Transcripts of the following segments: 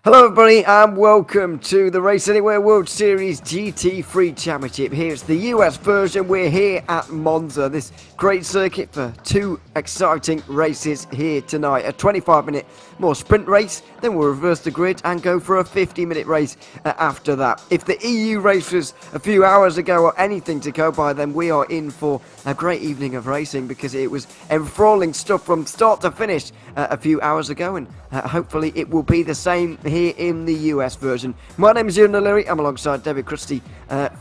Hello everybody and welcome to the Race Anywhere World Series GT3 Championship. Here's the US version. We're here at Monza, this great circuit for two exciting races here tonight. A 25-minute more sprint race, then we'll reverse the grid and go for a 50-minute race after that. If the EU race was a few hours ago or anything to go by, then we are in for a great evening of racing because it was enthralling stuff from start to finish a few hours ago, and hopefully it will be the same here in the US version. My name is Ian O'Leary. I'm alongside David Christie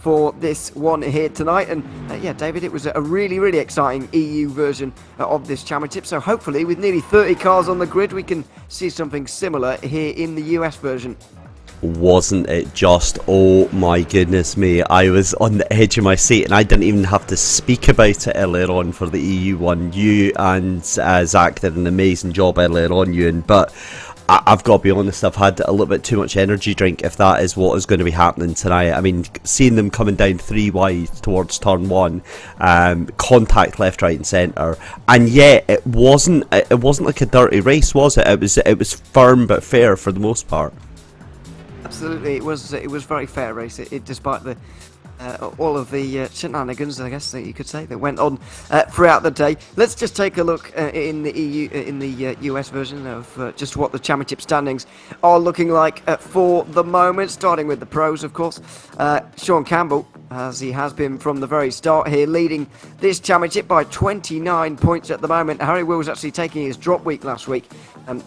for this one here tonight, and yeah, David, it was a really exciting EU version of this championship, so hopefully with nearly 30 cars on the grid we can see something similar here in the US version. Wasn't it just, oh my goodness me, I was on the edge of my seat and I didn't even have to speak about it earlier on for the EU one. You and Zach did an amazing job earlier on, Ewan, but I've got to be honest, I've had a little bit too much energy drink if that is what is going to be happening tonight. I mean, seeing them coming down 3 wide towards turn 1, contact left, right and centre, and yet it wasn't like a dirty race, was it? It was firm but fair for the most part. Absolutely, it was a very fair race. Despite the all of the shenanigans, I guess that you could say, that went on throughout the day. Let's just take a look in the US version of just what the championship standings are looking like for the moment. Starting with the pros, of course. Sean Campbell, as he has been from the very start here, leading this championship by 29 points at the moment. R.A.W.S was actually taking his drop week last week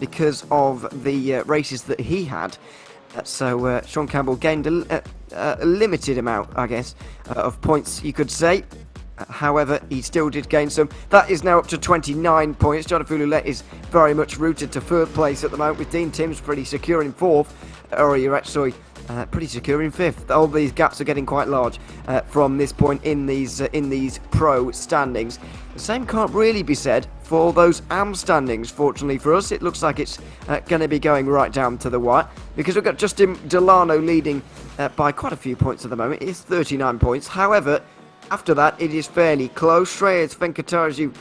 because of the races that he had. So Sean Campbell gained a limited amount, I guess, of points, you could say. However, he still did gain some. That is now up to 29 points. Jonathan Loulet is very much rooted to third place at the moment, with Dean Timms pretty secure in fourth. R.A.W.S pretty secure in fifth. All these gaps are getting quite large from this point in these pro standings. The same can't really be said for those AM standings. Fortunately for us, it looks like it's going to be going right down to the wire, because we've got Justin Delano leading by quite a few points at the moment. It's 39 points. However, after that, it is fairly close. Shreyas Venkataju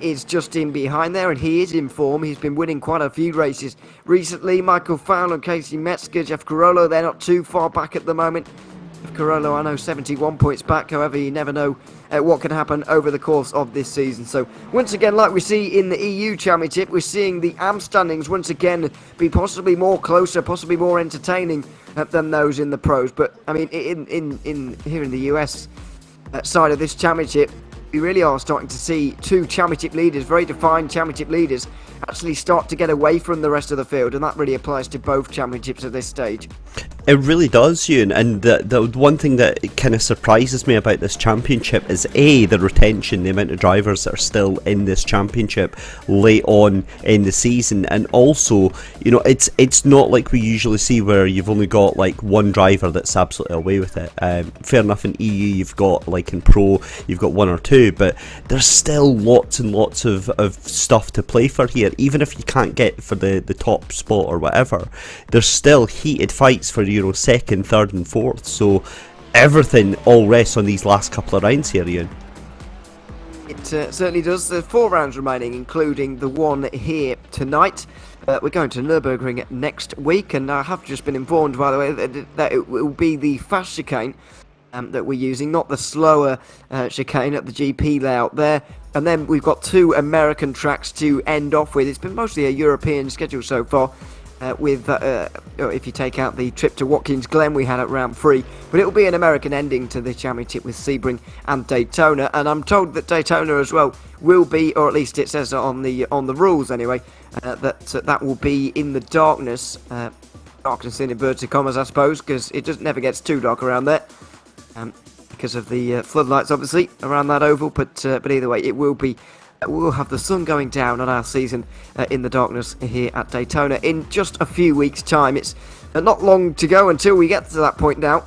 is just in behind there, and he is in form. He's been winning quite a few races recently. Michael Fowler and Casey Metzger, Jeff Carollo, they're not too far back at the moment. Jeff Carollo, I know, 71 points back. However, you never know what can happen over the course of this season. So once again, like we see in the EU Championship, we're seeing the AM standings once again be possibly more closer, possibly more entertaining than those in the pros. But I mean, in here in the US side of this championship, we really are starting to see two championship leaders, very defined championship leaders, actually start to get away from the rest of the field, and that really applies to both championships at this stage. It really does, Ewan, and the one thing that kind of surprises me about this championship is the retention, the amount of drivers that are still in this championship late on in the season, and also, you know, it's not like we usually see where you've only got like one driver that's absolutely away with it. Fair enough, in EU you've got, like in Pro, you've got one or two, but there's still lots and lots of stuff to play for here. Even if you can't get for the top spot or whatever, there's still heated fights for, you know, second, third and fourth, so everything all rests on these last couple of rounds here, Ian. It certainly does. There's 4 rounds remaining, including the one here tonight. We're going to Nürburgring next week, and I have just been informed, by the way, that it will be the fast chicane that we're using, not the slower chicane at the GP layout there. And then we've got 2 American tracks to end off with. It's been mostly a European schedule so far, with if you take out the trip to Watkins Glen we had at round 3, but it will be an American ending to the championship with Sebring and Daytona. And I'm told that Daytona as well will be, or at least it says on the rules anyway, that will be in the darkness in inverted commas, I suppose, because it never gets too dark around there. Because of the floodlights, obviously, around that oval, but either way, it will be. We'll have the sun going down on our season in the darkness here at Daytona in just a few weeks' time. It's not long to go until we get to that point now,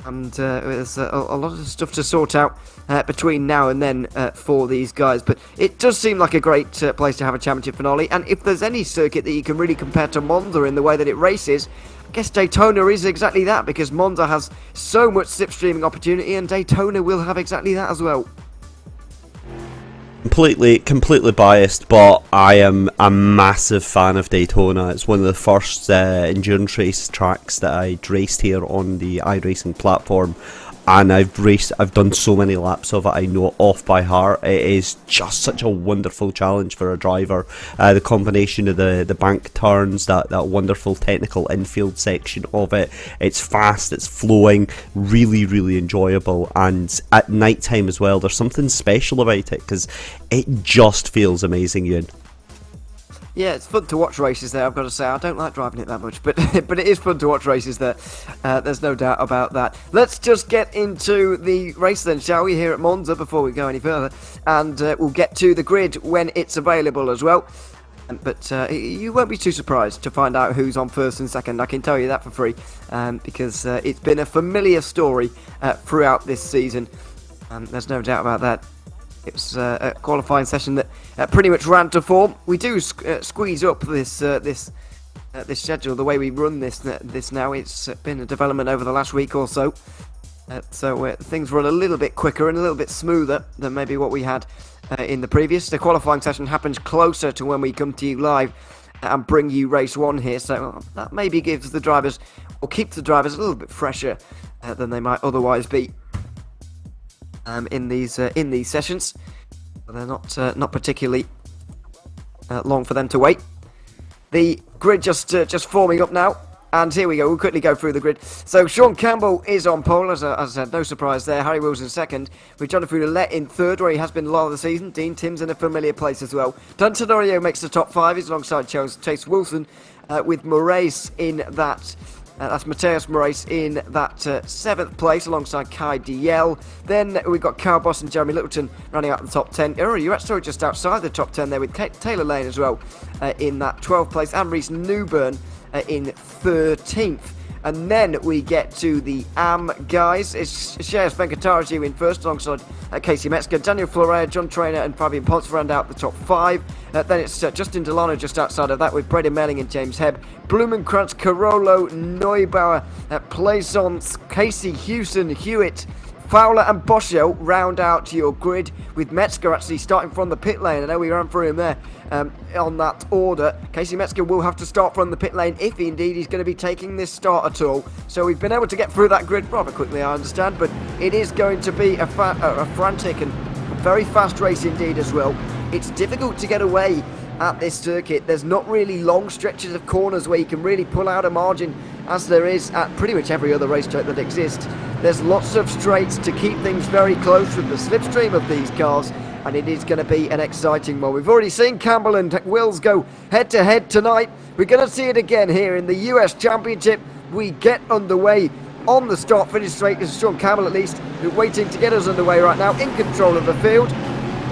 and there's a lot of stuff to sort out between now and then for these guys. But it does seem like a great place to have a championship finale, and if there's any circuit that you can really compare to Monza in the way that it races, I guess Daytona is exactly that, because Monza has so much slipstreaming opportunity, and Daytona will have exactly that as well. Completely biased, but I am a massive fan of Daytona. It's one of the first endurance race tracks that I'd raced here on the iRacing platform, and I've done so many laps of it, I know it off by heart. It is just such a wonderful challenge for a driver. The combination of the bank turns, that wonderful technical infield section of it, it's fast, it's flowing, really enjoyable, and at night time as well, there's something special about it, because it just feels amazing, Ewan. Yeah, it's fun to watch races there, I've got to say. I don't like driving it that much, but but it is fun to watch races there. There's no doubt about that. Let's just get into the race then, shall we, here at Monza before we go any further. And we'll get to the grid when it's available as well. But you won't be too surprised to find out who's on first and second. I can tell you that for free, because it's been a familiar story throughout this season. There's no doubt about that. It was a qualifying session that pretty much ran to form. We do squeeze up this schedule the way we run this now. It's been a development over the last week or so. So things run a little bit quicker and a little bit smoother than maybe what we had in the previous. The qualifying session happens closer to when we come to you live and bring you race one here. So that maybe gives the drivers, or keeps the drivers a little bit fresher than they might otherwise be. In these sessions, they're not particularly long for them to wait. The grid just forming up now, and here we go. We'll quickly go through the grid. So Sean Campbell is on pole, as I said, no surprise there. Harry Wills in second, with Jonathan Roulette in third, where he has been a lot of the season. Dean Timms in a familiar place as well. Dan Tenorio makes the top five. He's alongside Chase Wilson, with Moraes in that. That's Mateus Moraes in that 7th place alongside Kai DL. Then we've got Kyle Boss and Jeremy Littleton running out the top 10. Oh, you're actually just outside the top 10 there with Taylor Lane as well in that 12th place. And Reece Newburn in 13th. And then we get to the AM guys. It's Shreyas Venkataraji in first alongside Casey Metzger, Daniel Florea, John Trainer and Fabian Potts round out the top 5. Then it's Justin Delano just outside of that with Braden Melling and James Hebb. Blumenkrantz, Carollo, Neubauer, Plaisance, Casey, Hewson, Hewitt, Fowler and Boschel round out your grid, with Metzger actually starting from the pit lane. I know we ran through him there on that order. Casey Metzger will have to start from the pit lane if indeed he's going to be taking this start at all. So we've been able to get through that grid rather quickly, I understand, but it is going to be a frantic and very fast race indeed as well. It's difficult to get away at this circuit. There's not really long stretches of corners where you can really pull out a margin, as there is at pretty much every other racetrack that exists. There's lots of straights to keep things very close with the slipstream of these cars, and it is going to be an exciting one. We've already seen Campbell and Wills go head to head tonight. We're going to see it again here in the US Championship. We get underway on the start finish straight, as Sean Campbell at least, who's waiting to get us underway right now, in control of the field.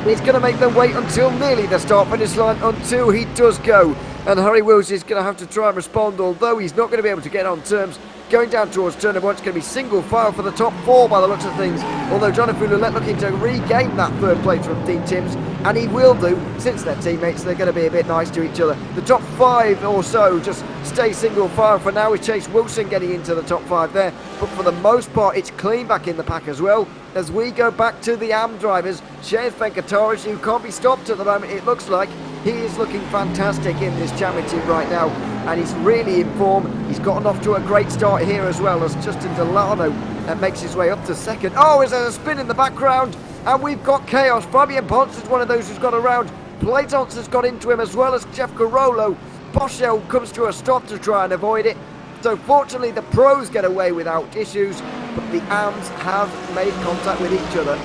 He's going to make them wait until nearly the start finish line, until he does go. And Harry Wills is going to have to try and respond, although he's not going to be able to get on terms. Going down towards turn number 1, it's going to be single file for the top 4 by the looks of things. Although Jonathan Roulette looking to regain that third place from Dean Timms, and he will do, since they're teammates, they're going to be a bit nice to each other. The top 5 or so just stay single file for now, with Chase Wilson getting into the top 5 there. But for the most part, it's clean back in the pack as well. As we go back to the AM drivers, Shreyas Venkataraji, who can't be stopped at the moment, it looks like. He is looking fantastic in this championship right now, and he's really in form. He's gotten off to a great start here as well, as Justin Delano makes his way up to second. Oh, there's a spin in the background, and we've got chaos. Fabian Ponce is one of those who's got around. Plaisance has got into him, as well as Jeff Carollo. Boschel comes to a stop to try and avoid it. So fortunately the pros get away without issues, but the AMs have made contact with each other.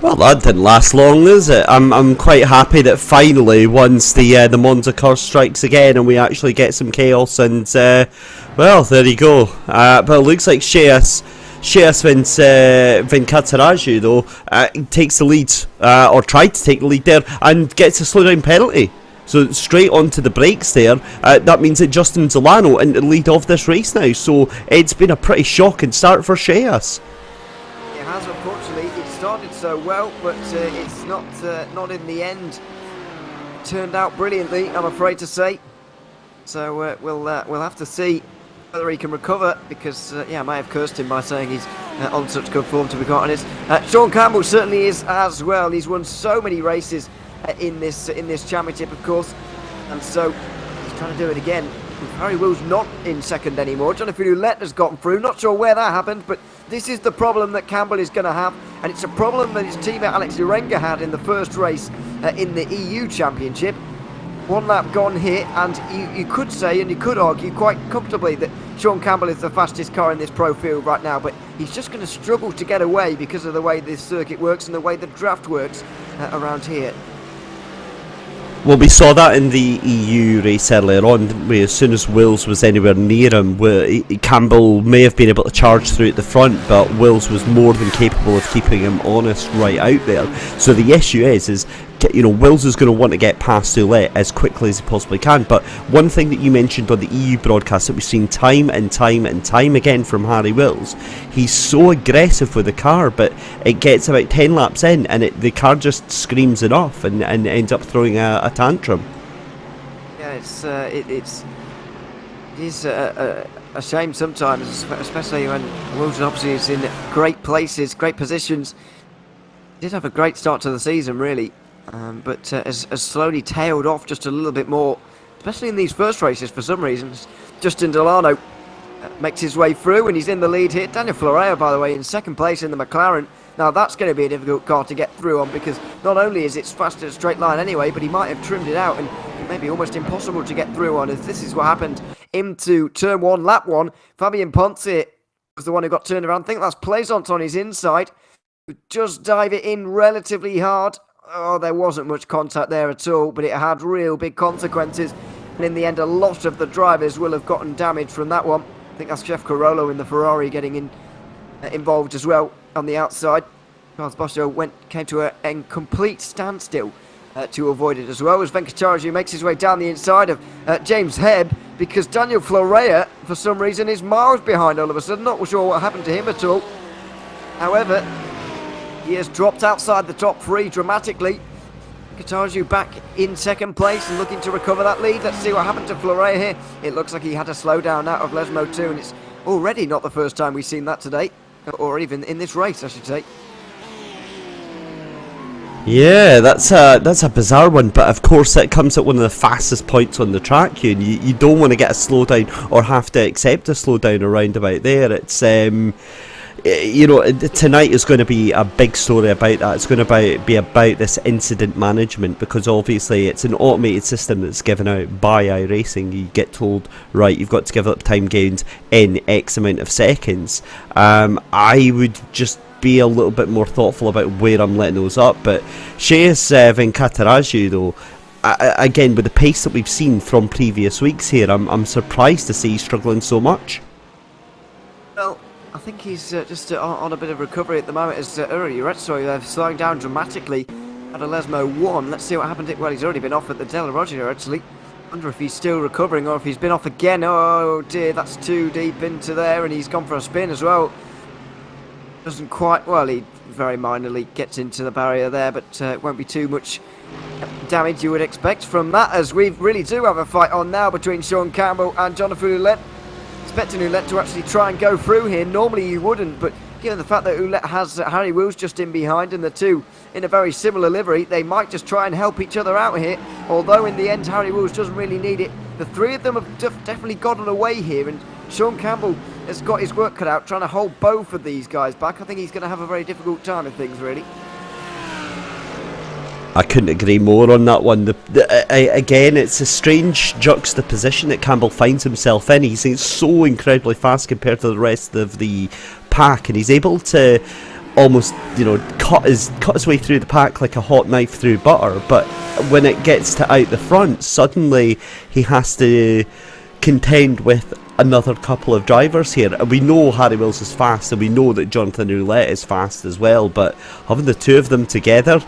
Well, that didn't last long, is it? I'm quite happy that finally, once the Monza curse strikes again and we actually get some chaos, and well, there you go. But it looks like Shreyas Venkataraji though takes the lead, or tried to take the lead there, and gets a slowdown penalty. So straight onto the brakes there. That means that Justin Delano in the lead of this race now. So it's been a pretty shocking start for Shreyas. It has, unfortunately. It started so well, but it's not in the end turned out brilliantly, I'm afraid to say. So we'll have to see whether he can recover, because yeah, I might have cursed him by saying he's on such good form, to be quite honest. Sean Campbell certainly is as well. He's won so many races in this championship, of course, and so he's trying to do it again. With Harry Wills not in second anymore. Jonathan Roulette has gotten through. Not sure where that happened, but this is the problem that Campbell is going to have, and it's a problem that his teammate Alex Urenga had in the first race in the EU Championship. One lap gone here, and you could say, and you could argue quite comfortably, that Sean Campbell is the fastest car in this pro field right now, but he's just going to struggle to get away because of the way this circuit works and the way the draft works around here. Well, we saw that in the EU race earlier on, didn't we? As soon as Wills was anywhere near him, Campbell may have been able to charge through at the front, but Wills was more than capable of keeping him honest right out there. So the issue is Wills is going to want to get past Roulette as quickly as he possibly can. But one thing that you mentioned on the EU broadcast that we've seen time and time and time again from Harry Wills, he's so aggressive with the car, but it gets about 10 laps in and the car just screams it off and ends up throwing a tantrum. Yeah, it is a shame sometimes, especially when Wills obviously is in great places, great positions. He did have a great start to the season, really. But has slowly tailed off just a little bit more, especially in these first races for some reasons. Justin Delano makes his way through and he's in the lead here. Daniel Florea, by the way, in second place in the McLaren. Now that's going to be a difficult car to get through on, because not only is it fast in a straight line anyway, but he might have trimmed it out and it may be almost impossible to get through on, as this is what happened into turn 1, lap 1. Fabian Ponce was the one who got turned around. I think that's Plaisance on his inside. Just dive it in relatively hard. Oh, there wasn't much contact there at all, but it had real big consequences. And in the end, a lot of the drivers will have gotten damage from that one. I think that's Jeff Carollo in the Ferrari getting involved as well on the outside. Charles Bosco came to a complete standstill to avoid it as well, as Venkatarajan makes his way down the inside of James Hebb, because Daniel Florea, for some reason, is miles behind all of a sudden. Not sure what happened to him at all. However, he has dropped outside the top 3 dramatically. Katarju back in second place and looking to recover that lead. Let's see what happened to Florea here. It looks like he had to slow down out of Lesmo too, and it's already not the first time we've seen that today, or even in this race, I should say. Yeah, that's a bizarre one, but of course it comes at one of the fastest points on the track. You don't want to get a slowdown or have to accept a slowdown around about there. It's tonight is going to be a big story about that. It's going to be about this incident management, because obviously it's an automated system that's given out by iRacing. You get told, right, you've got to give up time gains in X amount of seconds. I would just be a little bit more thoughtful about where I'm letting those up. But Shreyas Venkatarajan, though, again, with the pace that we've seen from previous weeks here, I'm surprised to see he's struggling so much. Well, I think he's just on a bit of recovery at the moment, as R.A.W.S slowing down dramatically at a Lesmo 1. Let's see what happened. Well, he's already been off at the Del Roger, actually. Wonder if he's still recovering or if he's been off again. Oh dear, that's too deep into there, and he's gone for a spin as well. Doesn't quite, well, he very minorly gets into the barrier there, but it won't be too much damage you would expect from that, as we really do have a fight on now between Sean Campbell and Jonathan Roulette. Expecting Roulette to actually try and go through here. Normally you wouldn't, but given the fact that Roulette has Harry Wills just in behind, and the two in a very similar livery, they might just try and help each other out here. Although in the end, Harry Wills doesn't really need it. The three of them have definitely gotten away here, and Sean Campbell has got his work cut out trying to hold both of these guys back. I think he's going to have a very difficult time of things, really. I couldn't agree more on that one. Again, it's a strange juxtaposition that Campbell finds himself in. He's so incredibly fast compared to the rest of the pack, and he's able to almost, cut his way through the pack like a hot knife through butter. But when it gets to out the front, suddenly he has to contend with another couple of drivers here. And we know Harry Wills is fast, and we know that Jonathan Roulette is fast as well. But having the two of them together,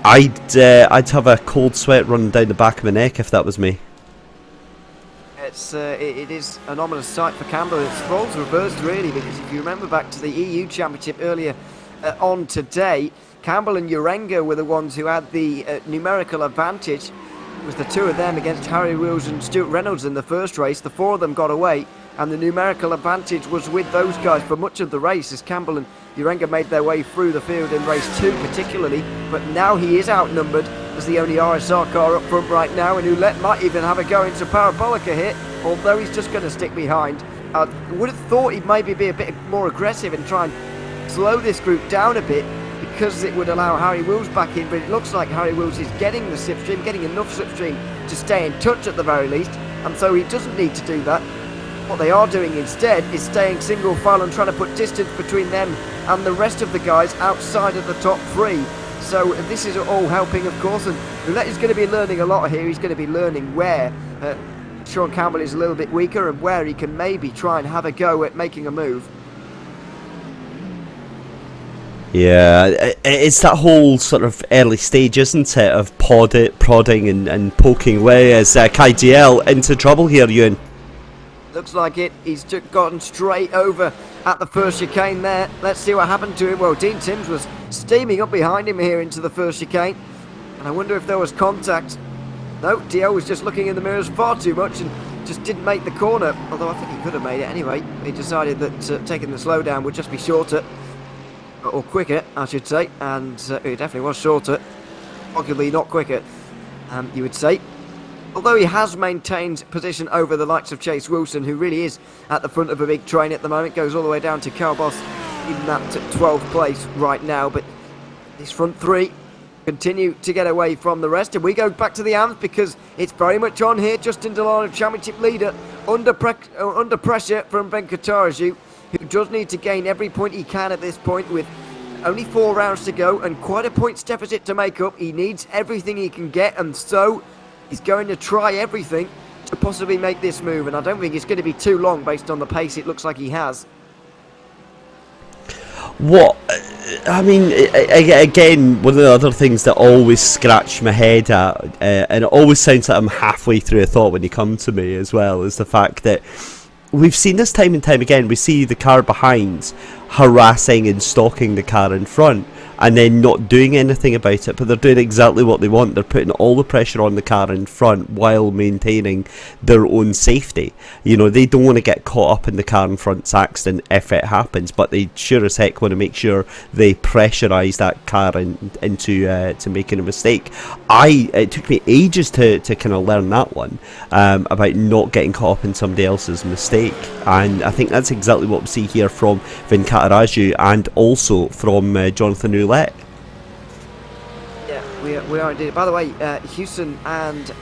I'd have a cold sweat running down the back of my neck if that was me. It is an ominous sight for Campbell. It's roles reversed, really, because if you remember back to the EU Championship earlier on today, Campbell and Urenga were the ones who had the numerical advantage. It was the two of them against Harry Wills and Stuart Reynolds in the first race. The four of them got away, and the numerical advantage was with those guys for much of the race as Campbell and Urenga made their way through the field in race 2 particularly, but now he is outnumbered as the only RSR car up front right now, and Ouellette might even have a go into Parabolica here, although he's just going to stick behind. I would have thought he'd maybe be a bit more aggressive and try and slow this group down a bit, because it would allow Harry Wills back in, but it looks like Harry Wills is getting the slipstream, getting enough slipstream to stay in touch at the very least, and so he doesn't need to do that. What they are doing instead is staying single file and trying to put distance between them and the rest of the guys outside of the top 3. So this is all helping, of course, and Ouellette is going to be learning a lot here. He's going to be learning where Sean Campbell is a little bit weaker and where he can maybe try and have a go at making a move. Yeah, it's that whole sort of early stage, isn't it, of prodding and poking away as Kai GL into trouble here, Ewan. Looks like it. He's gotten straight over at the first chicane there. Let's see what happened to him. Well, Dean Timms was steaming up behind him here into the first chicane, and I wonder if there was contact. No, Dio was just looking in the mirrors far too much and just didn't make the corner, although I think he could have made it anyway. He decided that taking the slowdown would just be shorter, or quicker I should say, and it definitely was shorter, arguably not quicker, you would say. Although he has maintained position over the likes of Chase Wilson, who really is at the front of a big train at the moment, goes all the way down to Carl Boss in that 12th place right now, but these front 3 continue to get away from the rest, and we go back to the AMS because it's very much on here. Justin Delano, championship leader, under pressure from Ben Kataraju, who does need to gain every point he can at this point with only 4 rounds to go and quite a points deficit to make up. He needs everything he can get, and so he's going to try everything to possibly make this move, and I don't think it's going to be too long based on the pace it looks like he has. What, I mean, again, one of the other things that always scratch my head at, and it always sounds like I'm halfway through a thought when you come to me as well, is the fact that we've seen this time and time again. We see the car behind harassing and stalking the car in front, and then not doing anything about it, but they're doing exactly what they want. They're putting all the pressure on the car in front while maintaining their own safety. You know, they don't want to get caught up in the car in front's accident if it happens, but they sure as heck want to make sure they pressurise that car into to making a mistake. It took me ages to kind of learn that one, about not getting caught up in somebody else's mistake, and I think that's exactly what we see here from Vin Kataraju and also from Jonathan Ouellette. Yeah, we are indeed. By the way, Houston and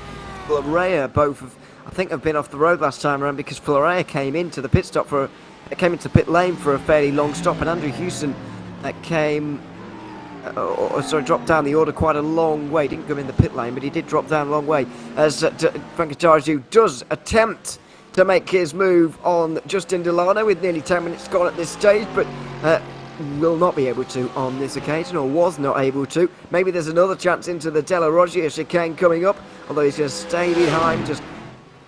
Florea both have been off the road last time around because Florea came into the pit lane for a fairly long stop, and Andrew Houston dropped down the order quite a long way. Didn't come in the pit lane, but he did drop down a long way as Frank Kataraju does attempt to make his move on Justin Delano with nearly 10 minutes gone at this stage, but will not be able to on this occasion, or was not able to. Maybe there's another chance into the Della Roggia chicane coming up, although he's going to stay behind, just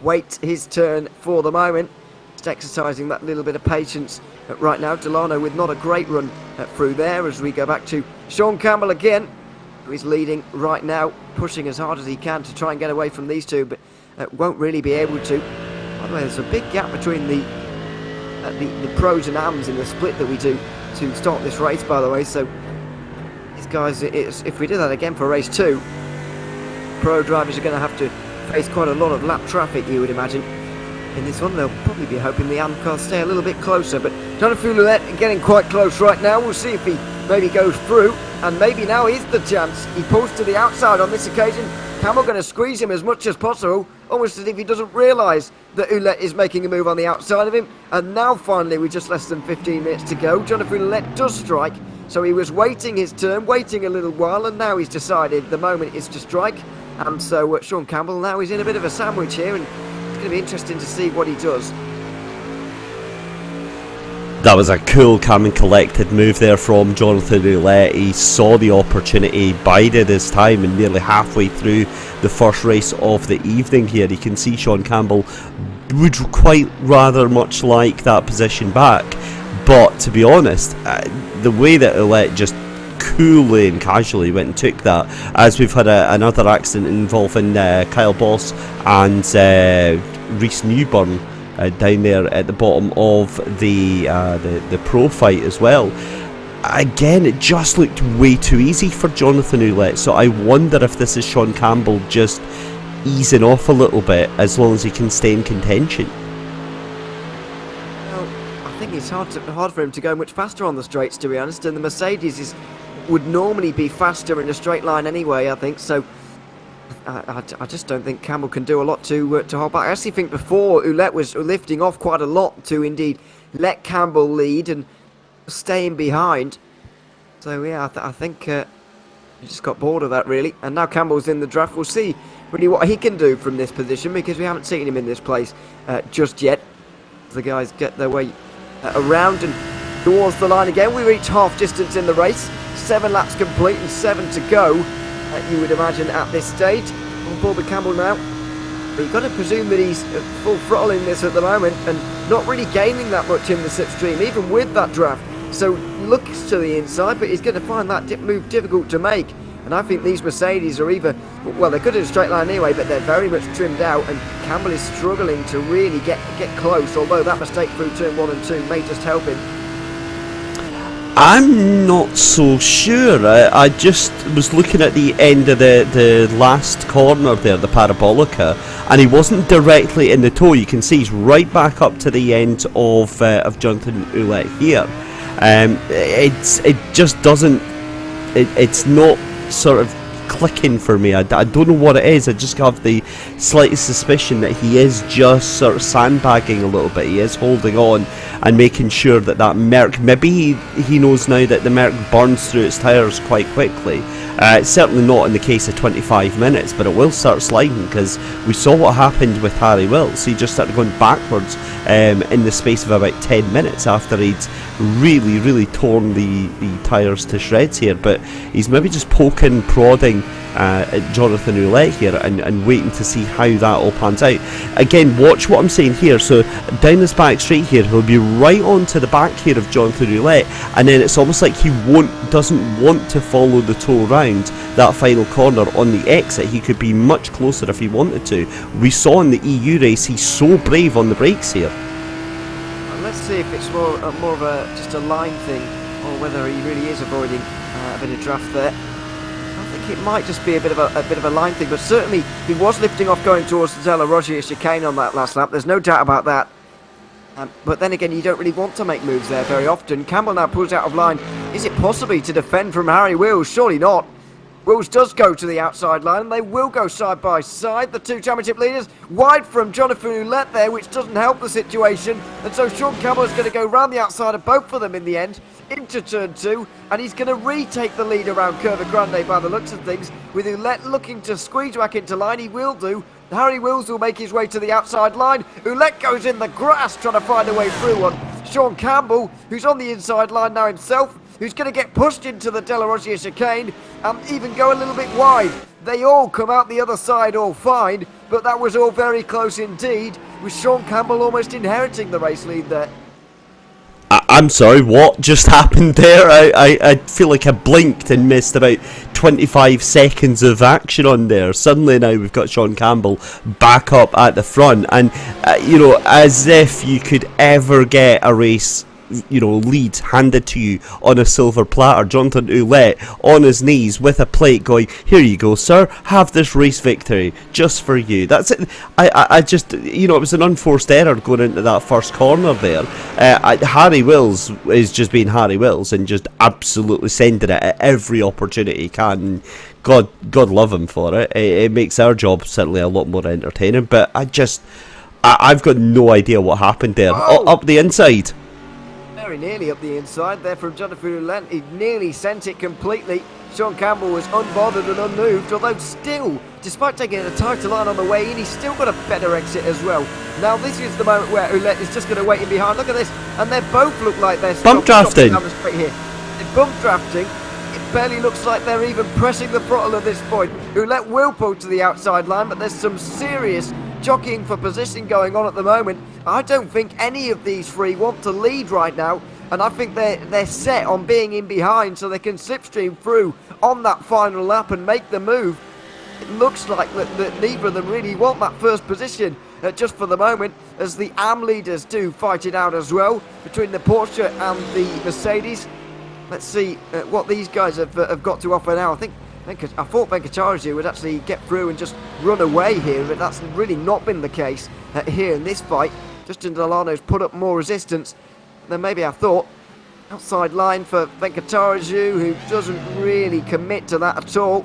wait his turn for the moment. Just exercising that little bit of patience right now. Delano with not a great run through there as we go back to Sean Campbell again, who is leading right now, pushing as hard as he can to try and get away from these two, but won't really be able to. By the way, there's a big gap between the pros and AMs in the split that we do to start this race, by the way, so these guys, if we do that again for race 2, pro drivers are going to have to face quite a lot of lap traffic, you would imagine. In this one, they'll probably be hoping the AM cars stay a little bit closer, but Jonathan Ouellette getting quite close right now. We'll see if he maybe goes through, and maybe now is the chance. He pulls to the outside on this occasion. Campbell going to squeeze him as much as possible, almost as if he doesn't realise that Ouellette is making a move on the outside of him. And now finally, with just less than 15 minutes to go, Jonathan Ouellette does strike. So he was waiting his turn, waiting a little while, and now he's decided the moment is to strike. And so Sean Campbell now is in a bit of a sandwich here, and it's going to be interesting to see what he does. That was a cool, calm and collected move there from Jonathan Ouellette. He saw the opportunity, bided his time, and nearly halfway through the first race of the evening here, you can see Sean Campbell would quite rather much like that position back. But to be honest, the way that Ouellette just coolly and casually went and took that, as we've had another accident involving Kyle Boss and Reese Newburn down there at the bottom of the pro fight as well. Again, it just looked way too easy for Jonathan Ouellette, so I wonder if this is Sean Campbell just easing off a little bit as long as he can stay in contention. Well, I think it's hard for him to go much faster on the straights, to be honest, and the Mercedes would normally be faster in a straight line anyway, I think, so I just don't think Campbell can do a lot to hold back. I actually think before Ouellette was lifting off quite a lot to indeed let Campbell lead and staying behind. So yeah, I think he just got bored of that really, and now Campbell's in the draft. We'll see really what he can do from this position, because we haven't seen him in this place just yet. The guys get their way around and towards the line again. We reach half distance in the race, 7 laps complete and 7 to go, you would imagine at this stage. On board with Campbell now, but you've got to presume that he's full throttle in this at the moment and not really gaining that much in the slipstream, even with that draft. So looks to the inside, but he's going to find that move difficult to make. And I think these Mercedes are either, well, they're good in a straight line anyway, but they're very much trimmed out, and Campbell is struggling to really get close, although that mistake through turn 1 and 2 may just help him. I'm not so sure. I just was looking at the end of the last corner there, the Parabolica, and he wasn't directly in the toe. You can see he's right back up to the end of Jonathan Ouellette here. It just doesn't. It's not sort of clicking for me. I don't know what it is. I just have the slightest suspicion that he is just sort of sandbagging a little bit. He is holding on and making sure that Merc, maybe he knows now that the Merc burns through its tyres quite quickly. It's certainly not in the case of 25 minutes, but it will start sliding, because we saw what happened with R.A.W.S. He just started going backwards in the space of about 10 minutes after he'd really torn the tyres to shreds here. But he's maybe just poking, prodding at Jonathan Ouellette here and waiting to see how that all pans out. Again, watch what I'm saying here. So down this back straight here, he'll be right onto the back here of Jonathan Ouellette, and then it's almost like he doesn't want to follow the toe round that final corner on the exit. He could be much closer if he wanted to. We saw in the EU race he's so brave on the brakes here. Let's see if it's more of just a line thing, or whether he really is avoiding a bit of draft there. I think it might just be a bit of a line thing, but certainly he was lifting off going towards the R.A.W.S chicane on that last lap. There's no doubt about that. But then again, you don't really want to make moves there very often. Campbell now pulls out of line. Is it possible to defend from R.A.W.S? Surely not. Wills does go to the outside line, and they will go side by side. The two championship leaders wide from Jonathan Ouellette there, which doesn't help the situation. And so Sean Campbell is going to go round the outside of both of them in the end, into turn 2, and he's going to retake the lead around Curva Grande by the looks of things. With Ouellette looking to squeeze back into line, he will do. R.A.W.S will make his way to the outside line. Ouellette goes in the grass trying to find a way through on Sean Campbell, who's on the inside line now himself, who's going to get pushed into the R.A.W.S chicane and even go a little bit wide. They all come out the other side all fine, but that was all very close indeed, with Sean Campbell almost inheriting the race lead there. I'm sorry, what just happened there? I feel like I blinked and missed about 25 seconds of action on there. Suddenly now we've got Sean Campbell back up at the front, and as if you could ever get a race lead handed to you on a silver platter. Jonathan Ouellette on his knees with a plate going, here you go sir, have this race victory just for you. That's it. I just, it was an unforced error going into that first corner there. R.A.W.S is just being R.A.W.S and just absolutely sending it at every opportunity he can. God love him for it. It makes our job certainly a lot more entertaining, but I've got no idea what happened there. Up the inside. Very nearly up the inside there from Jonathan Ouellette. He nearly sent it completely. Sean Campbell was unbothered and unmoved, although still, despite taking a tighter line on the way in, he's still got a better exit as well. Now this is the moment where Ouellette is just going to wait in behind. Look at this, and they both look like they're bump drafting down the straight here. They're bump drafting. It barely looks like they're even pressing the throttle at this point. Ouellette will pull to the outside line, but there's some serious jockeying for position going on at the moment. I don't think any of these three want to lead right now, and I think they're set on being in behind so they can slipstream through on that final lap and make the move. It looks like that neither of them really want that first position, just for the moment, as the AM leaders do fight it out as well between the Porsche and the Mercedes. Let's see what these guys have got to offer now. I thought Venkatarajan would actually get through and just run away here, but that's really not been the case here in this fight. Justin Delano's put up more resistance than maybe I thought. Outside line for Venkatarajan, who doesn't really commit to that at all.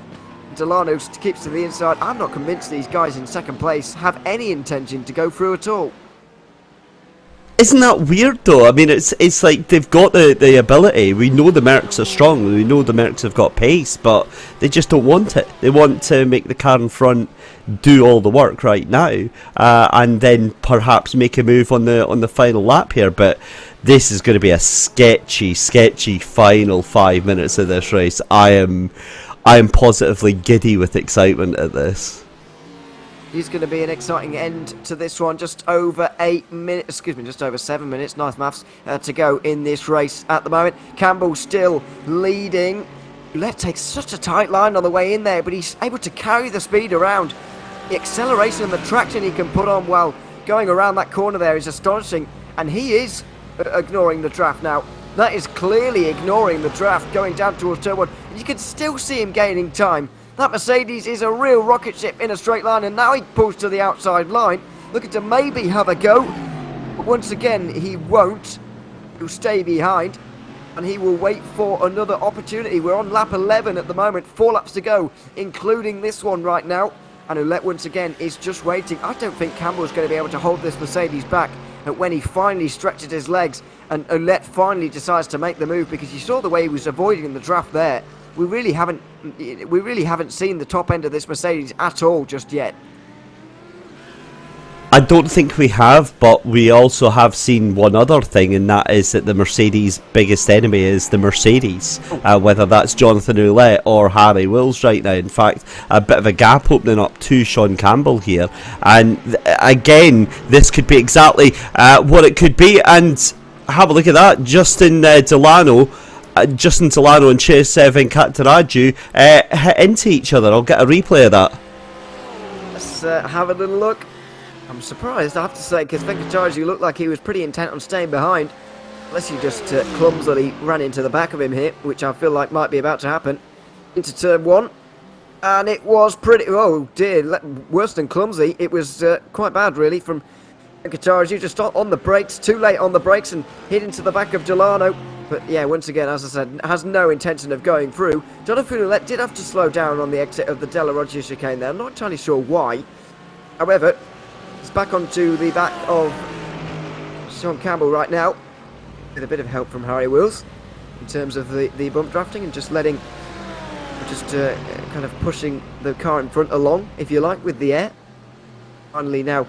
Delano keeps to the inside. I'm not convinced these guys in second place have any intention to go through at all. Isn't that weird though? I mean, it's like they've got the ability. We know the Mercs are strong. We know the Mercs have got pace, but they just don't want it. They want to make the car in front do all the work right now, and then perhaps make a move on the final lap here. But this is going to be a sketchy final 5 minutes of this race. I am positively giddy with excitement at this. It's going to be an exciting end to this one. Just over 8 minutes, excuse me, just over 7 minutes, nice maths, to go in this race at the moment. Campbell still leading. Let takes such a tight line on the way in there, but he's able to carry the speed around. The acceleration and the traction he can put on while going around that corner there is astonishing. And he is ignoring the draft now. That is clearly ignoring the draft, going down towards turn one. And you can still see him gaining time. That Mercedes is a real rocket ship in a straight line, and now he pulls to the outside line, looking to maybe have a go. But once again, he won't. He'll stay behind, and he will wait for another opportunity. We're on lap 11 at the moment, 4 laps to go, including this one right now. And Ouellette once again is just waiting. I don't think Campbell's going to be able to hold this Mercedes back when he finally stretches his legs and Ouellette finally decides to make the move, because you saw the way he was avoiding the draft there. We really haven't seen the top end of this Mercedes at all just yet. I don't think we have, but we also have seen one other thing, and that is that the Mercedes' biggest enemy is the Mercedes, whether that's Jonathan Ouellette or Harry Wills right now. In fact, a bit of a gap opening up to Sean Campbell here, and again, this could be exactly what it could be. And have a look at that, Justin Delano and Chase Venkatarajan hit into each other. I'll get a replay of that. Let's have a little look. I'm surprised, I have to say, because Venkatarajan looked like he was pretty intent on staying behind. Unless he just clumsily ran into the back of him here, which I feel like might be about to happen. Into turn one. And it was pretty... Oh dear, worse than clumsy. It was quite bad, really, from Venkatarajan. Just on the brakes, too late on the brakes, and hit into the back of Delano. But yeah, once again, as I said, has no intention of going through. Jonathan Ouellette did have to slow down on the exit of the Della Roggia chicane there. I'm not entirely sure why. However, he's back onto the back of Sean Campbell right now, with a bit of help from Harry Wills in terms of the bump drafting and just letting, kind of pushing the car in front along, if you like, with the air. Finally now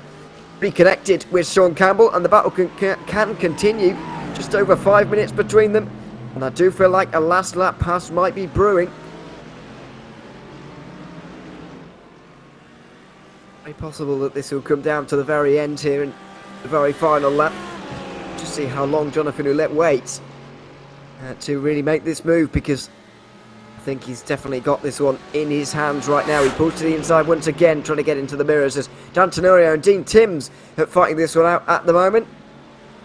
reconnected with Sean Campbell, and the battle can continue. Just over 5 minutes between them, and I do feel like a last lap pass might be brewing. Very possible that this will come down to the very end here in the very final lap. Just see how long Jonathan Ouellette waits to really make this move, because I think he's definitely got this one in his hands right now. He pulls to the inside once again, trying to get into the mirrors, as Dan Tenorio and Dean Timms are fighting this one out at the moment.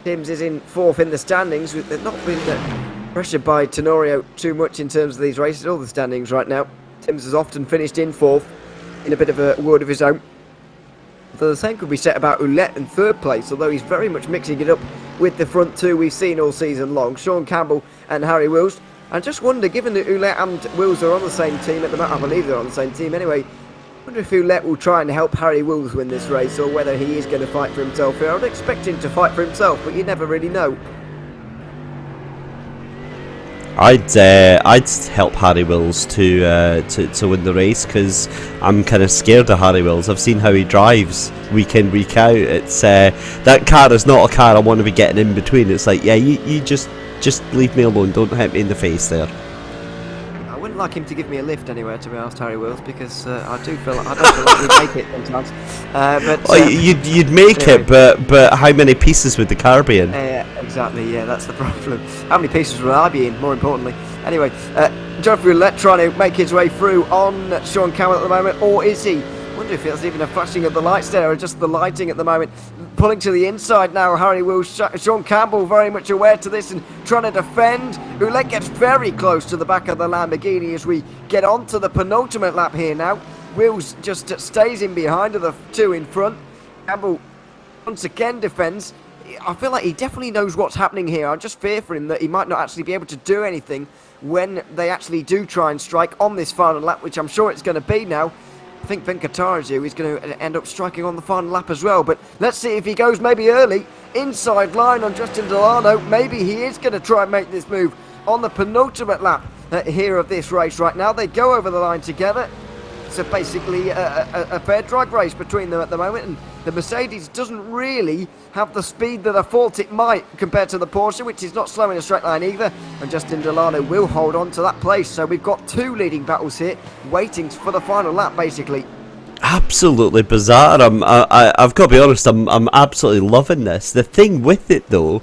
Timms is in 4th in the standings. They've not been pressured by Tenorio too much in terms of these races, all the standings right now. Timms has often finished in 4th in a bit of a ward of his own. So the same could be said about Ouellette in 3rd place, although he's very much mixing it up with the front two we've seen all season long, Sean Campbell and Harry Wills. I just wonder, given that Ouellette and Wills are on the same team at the moment, I believe they're on the same team anyway, I wonder if Ouellette will try and help Harry Wills win this race, or whether he is going to fight for himself here. I would expect him to fight for himself, but you never really know. I'd help Harry Wills to win the race, because I'm kind of scared of Harry Wills. I've seen how he drives week in, week out. It's that car is not a car I want to be getting in between. It's like, yeah, you just leave me alone. Don't hit me in the face there. I wouldn't like him to give me a lift anywhere, to be honest, Harry Wills, because I don't feel like we'd make it sometimes. You'd make anyway. It, but how many pieces would the car be in? Yeah, exactly. Yeah, that's the problem. How many pieces would I be in? More importantly. Anyway, Jonathan Ouellette trying to make his way through on Sean Campbell at the moment, or is he? wonder if there's even a flashing of the lights there, or just the lighting at the moment. Pulling to the inside now, R.A.W.S. Sean Campbell very much aware to this and trying to defend. R.A.W.S. gets very close to the back of the Lamborghini as we get on to the penultimate lap here now. Wills just stays in behind of the two in front. Campbell once again defends. I feel like he definitely knows what's happening here. I just fear for him that he might not actually be able to do anything when they actually do try and strike on this final lap, which I'm sure it's going to be now. I think Venkatarazu is going to end up striking on the final lap as well, but let's see if he goes maybe early. Inside line on Justin Delano. Maybe he is going to try and make this move on the penultimate lap here of this race right now. They go over the line together. So basically a fair drag race between them at the moment, and the Mercedes doesn't really have the speed that I thought it might compared to the Porsche, which is not slow in a straight line either, and Justin Delano will hold on to that place. So we've got two leading battles here waiting for the final lap basically. Absolutely bizarre. I've got to be honest, I'm absolutely loving this. The thing with it though,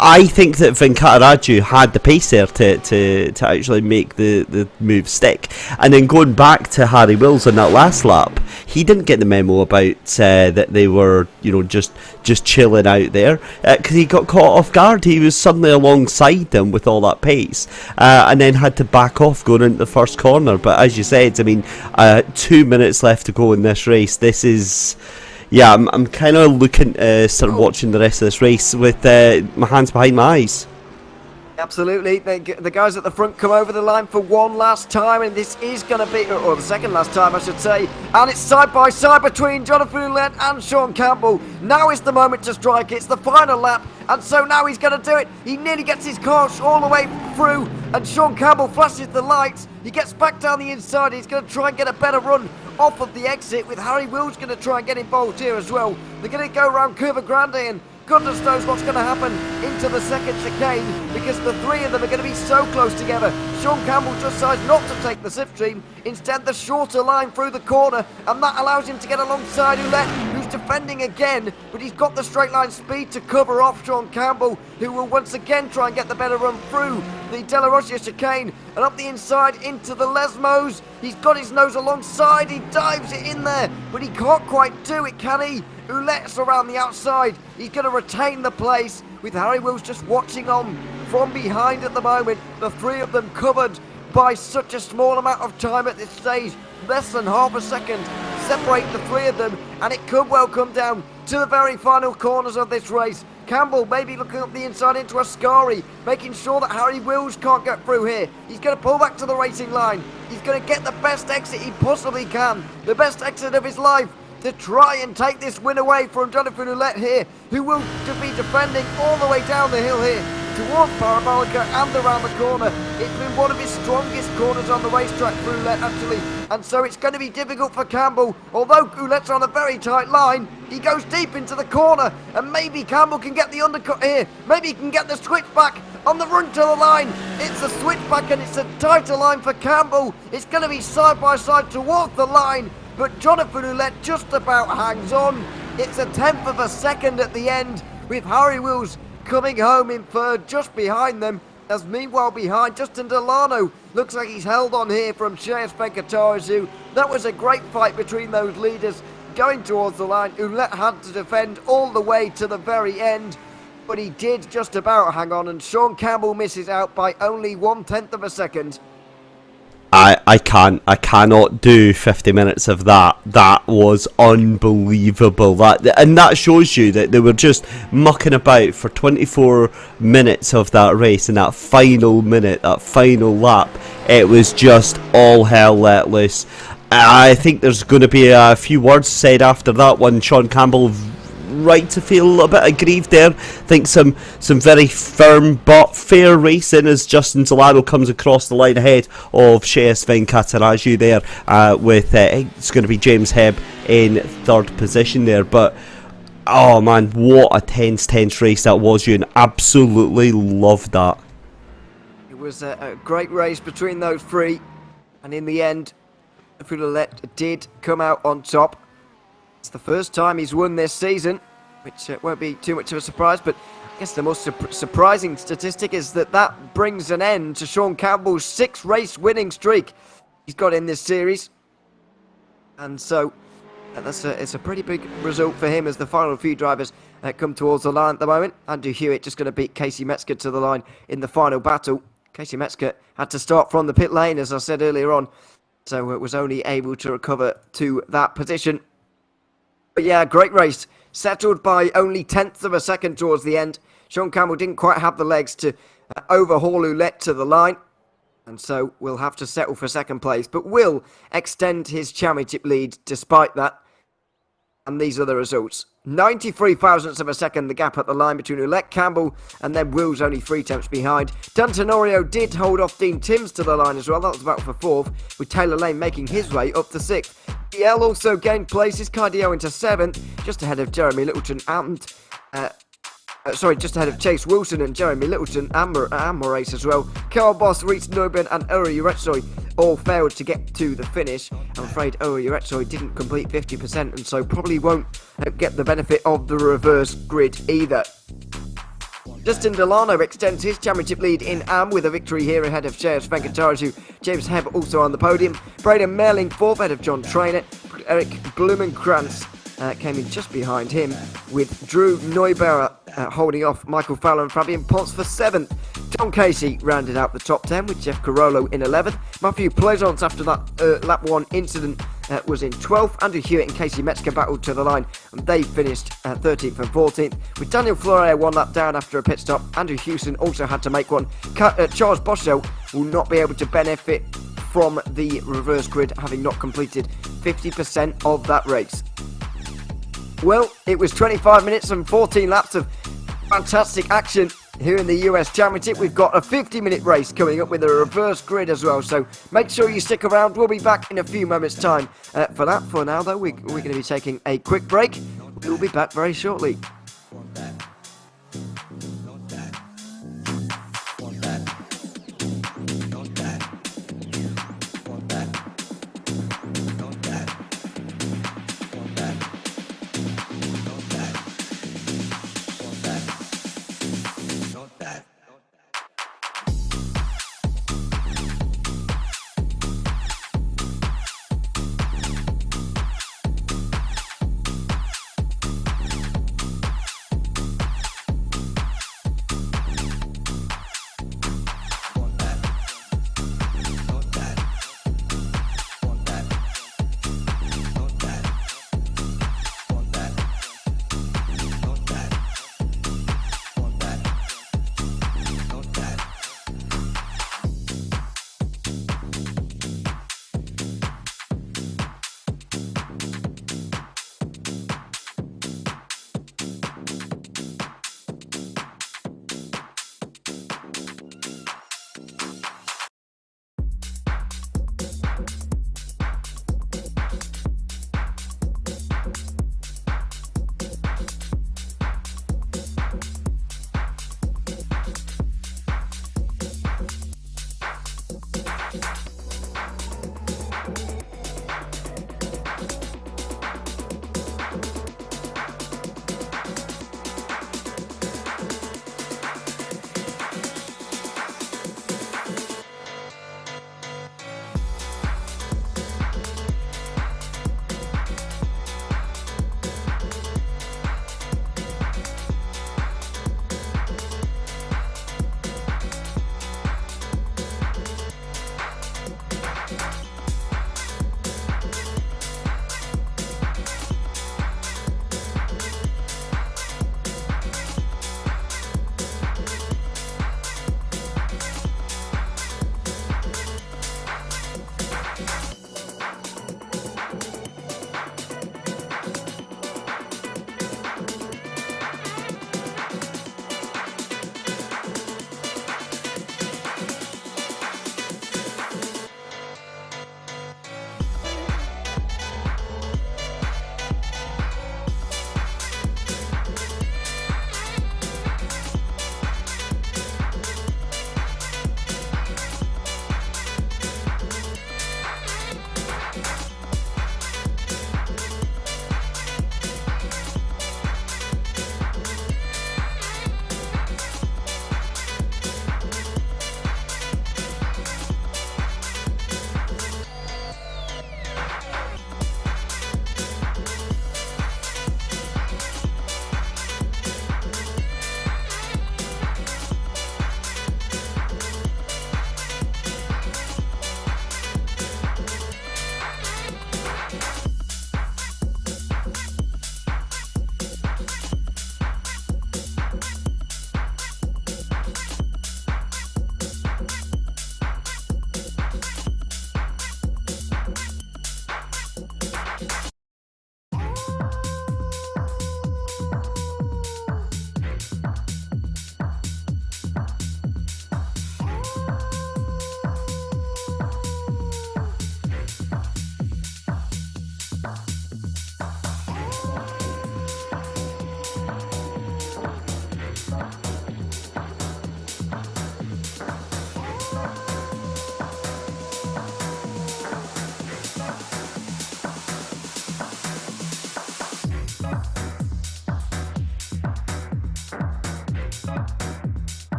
I think that Venkatarazu had the pace there to actually make the move stick. And then going back to R.A.W.S. on that last lap, he didn't get the memo about that they were, just chilling out there, because he got caught off guard. He was suddenly alongside them with all that pace, and then had to back off going into the first corner. But as you said, 2 minutes left to go in this race. This is... Yeah, I'm kind of looking to start watching the rest of this race with my hands behind my eyes. Absolutely. The guys at the front come over the line for one last time, and this is going to be, or the second last time I should say, and it's side by side between Jonathan Ouellette and Sean Campbell. Now is the moment to strike. It's the final lap, and so now he's going to do it. He nearly gets his car all the way through, and Sean Campbell flashes the lights. He gets back down the inside. He's going to try and get a better run off of the exit, with R.A.W.S. going to try and get involved here as well. They're going to go around Curva Grande, and goodness knows what's going to happen into the second chicane, because the three of them are going to be so close together. Sean Campbell just decides not to take the slipstream, instead the shorter line through the corner, and that allows him to get alongside Ouellette, who's defending again, but he's got the straight line speed to cover off Sean Campbell, who will once again try and get the better run through the De La Rocha chicane, and up the inside into the Lesmos. He's got his nose alongside, he dives it in there, but he can't quite do it, can he? Ouellette's around the outside. He's going to retain the place, with R.A.W.S. just watching on from behind at the moment. The three of them covered by such a small amount of time at this stage. Less than half a second separate the three of them, and it could well come down to the very final corners of this race. Campbell maybe looking up the inside into Ascari, making sure that R.A.W.S. can't get through here. He's going to pull back to the racing line. He's going to get the best exit he possibly can, the best exit of his life, to try and take this win away from Jonathan Ouellette here, who will be defending all the way down the hill here towards Parabolica and around the corner. It's been one of his strongest corners on the racetrack for Ouellette actually, and so it's going to be difficult for Campbell. Although Ouellette's on a very tight line, he goes deep into the corner, and maybe Campbell can get the undercut here. Maybe he can get the switchback on the run to the line. It's a switchback, and it's a tighter line for Campbell. It's going to be side by side towards the line, but Jonathan Ouellette just about hangs on. It's a tenth of a second at the end, with R.A.W.S. coming home in third just behind them, as meanwhile behind Justin Delano looks like he's held on here from Shreyas Venkatarazu. That was a great fight between those leaders going towards the line. Ouellette had to defend all the way to the very end, but he did just about hang on, and Sean Campbell misses out by only 1/10 of a second. I cannot do 50 minutes of that. That was unbelievable. And that shows you that they were just mucking about for 24 minutes of that race, and that final minute, that final lap, it was just all hell let loose. I think there's going to be a few words said after that one. Sean Campbell, right to feel a little bit aggrieved there. I think some very firm but fair racing as Justin Delano comes across the line ahead of Shreyas Venkatarazu there, with it's going to be James Hebb in third position there. But oh man, what a tense race that was, Ewan. Absolutely loved that. It was a great race between those three, and in the end Ouellette did come out on top. It's the first time he's won this season, which won't be too much of a surprise, but I guess the most surprising statistic is that brings an end to Sean Campbell's 6-race winning streak. he's got in this series. And so it's a pretty big result for him as the final few drivers come towards the line at the moment. Andrew Hewitt just going to beat Casey Metzger to the line in the final battle. Casey Metzger had to start from the pit lane, as I said earlier on, so it was only able to recover to that position. But yeah, great race. Settled by only tenths of a second towards the end. Sean Campbell didn't quite have the legs to overhaul Ouellette to the line, and so we'll have to settle for second place, but will extend his championship lead despite that. And these are the results. 93 thousandths of a second, the gap at the line between Ouellette, Campbell, and then Will's only 3 tenths behind. D'Antonorio did hold off Dean Timms to the line as well. That was about for 4th, with Taylor Lane making his way up to 6th. DL also gained places, Cardio into 7th, just ahead of Jeremy Littleton and... just ahead of Chase Wilson and Jeremy Littleton and Moraes as well. Carl Boss, Reese Neuben and R.A.W.S all failed to get to the finish. I'm afraid R.A.W.S didn't complete 50% and so probably won't get the benefit of the reverse grid either. Justin Delano extends his championship lead in AM with a victory here ahead of Shreyas Venkatarasu. James Hebb also on the podium. Braden Merling 4th ahead of John Trainer. Eric Blumenkrantz came in just behind him, with Drew Neubauer holding off Michael Fowler and Fabian Ponce for 7th. Tom Casey rounded out the top 10 with Jeff Carollo in 11th. Matthew Plaisance, after that lap 1 incident, was in 12th. Andrew Hewitt and Casey Metzger battled to the line and they finished 13th and 14th, with Daniel Florea 1 lap down after a pit stop. Andrew Hewson also had to make one. Charles Boschel will not be able to benefit from the reverse grid, having not completed 50% of that race. Well, it was 25 minutes and 14 laps of fantastic action here in the US Championship. We've got a 50-minute race coming up with a reverse grid as well, so make sure you stick around. We'll be back in a few moments' time for that. For now, though, we're going to be taking a quick break. We'll be back very shortly.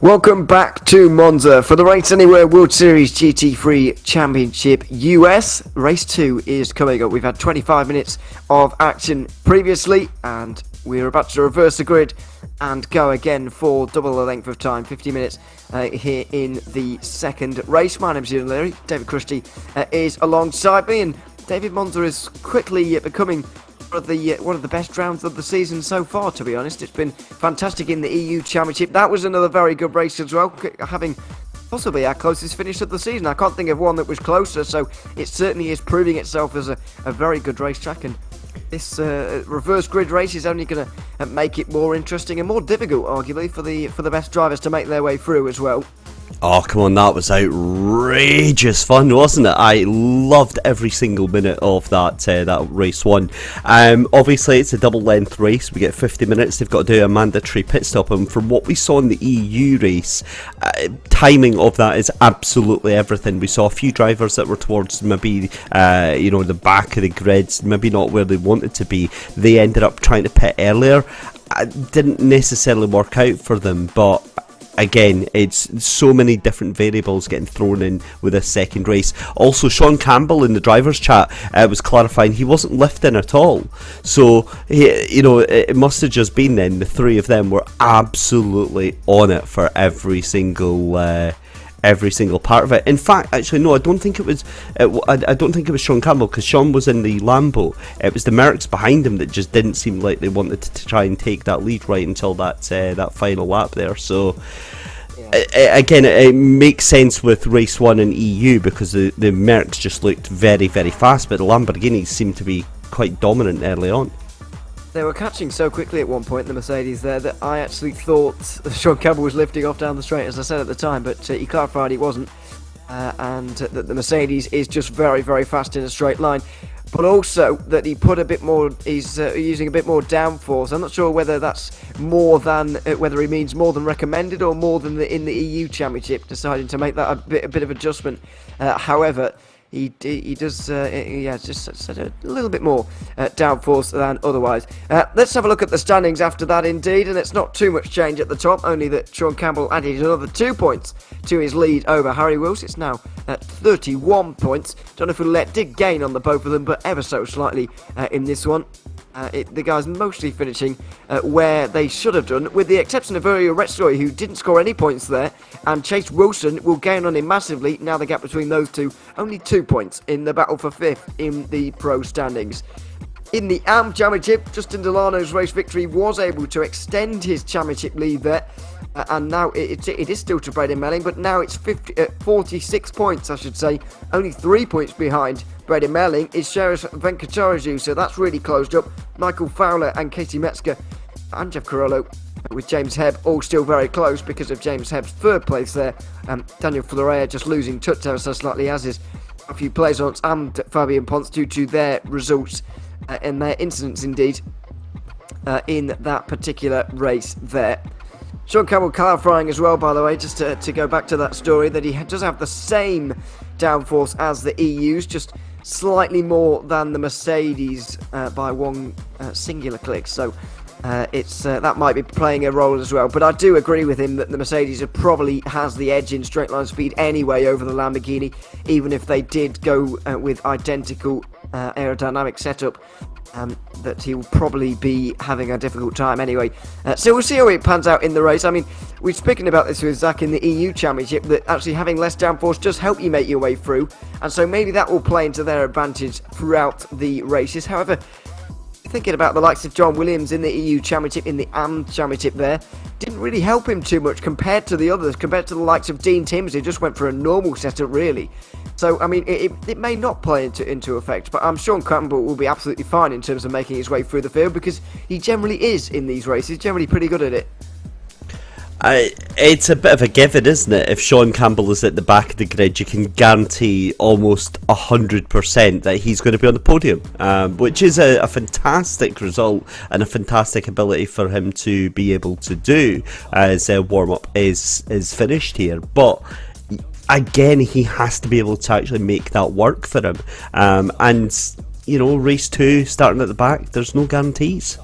Welcome back to Monza for the Race Anywhere World Series GT3 Championship US. Race 2 is coming up. We've had 25 minutes of action previously, and we're about to reverse the grid and go again for double the length of time, 50 minutes here in the second race. My name's Ian Leary. David Christie is alongside me, and David, Monza is quickly becoming one of the best rounds of the season so far, to be honest. It's been fantastic in the EU Championship. That was another very good race as well, having possibly our closest finish of the season. I can't think of one that was closer, so it certainly is proving itself as a very good racetrack, and this reverse grid race is only going to make it more interesting and more difficult, arguably, for the best drivers to make their way through as well. Oh, come on, that was outrageous fun, wasn't it? I loved every single minute of that race one. Obviously, it's a double-length race. We get 50 minutes. They've got to do a mandatory pit stop, and from what we saw in the EU race, timing of that is absolutely everything. We saw a few drivers that were towards maybe, the back of the grids, maybe not where they wanted to be. They ended up trying to pit earlier. It didn't necessarily work out for them, but again, it's so many different variables getting thrown in with this second race. Also, Sean Campbell in the driver's chat was clarifying he wasn't lifting at all. So, it must have just been then the three of them were absolutely on it for every single part of it. In fact, actually, no, I don't think it was. I don't think it was Sean Campbell, because Sean was in the Lambo. It was the Mercs behind him that just didn't seem like they wanted to try and take that lead right until that final lap there. So, again, it makes sense with race 1 in EU, because the Mercs just looked very, very fast, but the Lamborghinis seemed to be quite dominant early on. They were catching so quickly at one point, the Mercedes there, that I actually thought Sean Campbell was lifting off down the straight, as I said at the time, but he clarified he wasn't, and that the Mercedes is just very, very fast in a straight line, but also that he put a bit more, he's using a bit more downforce. I'm not sure whether that's more than, whether he means more than recommended or more than in the EU Championship, deciding to make that a bit of adjustment. However, He does, just said a little bit more downforce than otherwise. Let's have a look at the standings after that, indeed, and it's not too much change at the top, only that Sean Campbell added another 2 points to his lead over R.A.W.S. It's now at 31 points. Jonathan Lett did gain on the both of them, but ever so slightly in this one. The guys mostly finishing where they should have done, with the exception of R.A.W.S, who didn't score any points there, and Chase Wilson will gain on him massively. Now the gap between those two, only 2 points in the battle for 5th in the pro standings. In the AM Championship, Justin Delano's race victory was able to extend his championship lead there, and now it is still to Braden Melling, but now it's 46 points, I should say, only 3 points behind Braden Melling is Sheriff Venkataraju, so that's really closed up. Michael Fowler and Katie Metzger and Jeff Carollo with James Hebb all still very close because of James Hebb's third place there. Daniel Florea just losing touch ever so slightly, as is a few Plaisance and Fabian Ponce due to their results and their incidents indeed in that particular race there. Sean Campbell clarifying as well, by the way, just to go back to that story, that he does have the same downforce as the EUs, just slightly more than the Mercedes by one singular click. So that might be playing a role as well. But I do agree with him that the Mercedes probably has the edge in straight line speed anyway over the Lamborghini, even if they did go with identical aerodynamic setup that he will probably be having a difficult time anyway. So we'll see how it pans out in the race. I mean, we've spoken about this with Zach in the EU Championship, that actually having less downforce does help you make your way through, and so maybe that will play into their advantage throughout the races. However, thinking about the likes of John Williams in the EU Championship, in the AM Championship there, didn't really help him too much compared to the others, compared to the likes of Dean Timms, who just went for a normal setup really. So, I mean, it may not play into effect, but I'm sure Campbell will be absolutely fine in terms of making his way through the field, because he generally is in these races, generally pretty good at it. It's a bit of a given, isn't it? If Sean Campbell is at the back of the grid, you can guarantee almost 100% that he's going to be on the podium, which is a fantastic result and a fantastic ability for him to be able to do as warm-up is finished here. But again, he has to be able to actually make that work for him. And, you know, race 2, starting at the back, there's no guarantees.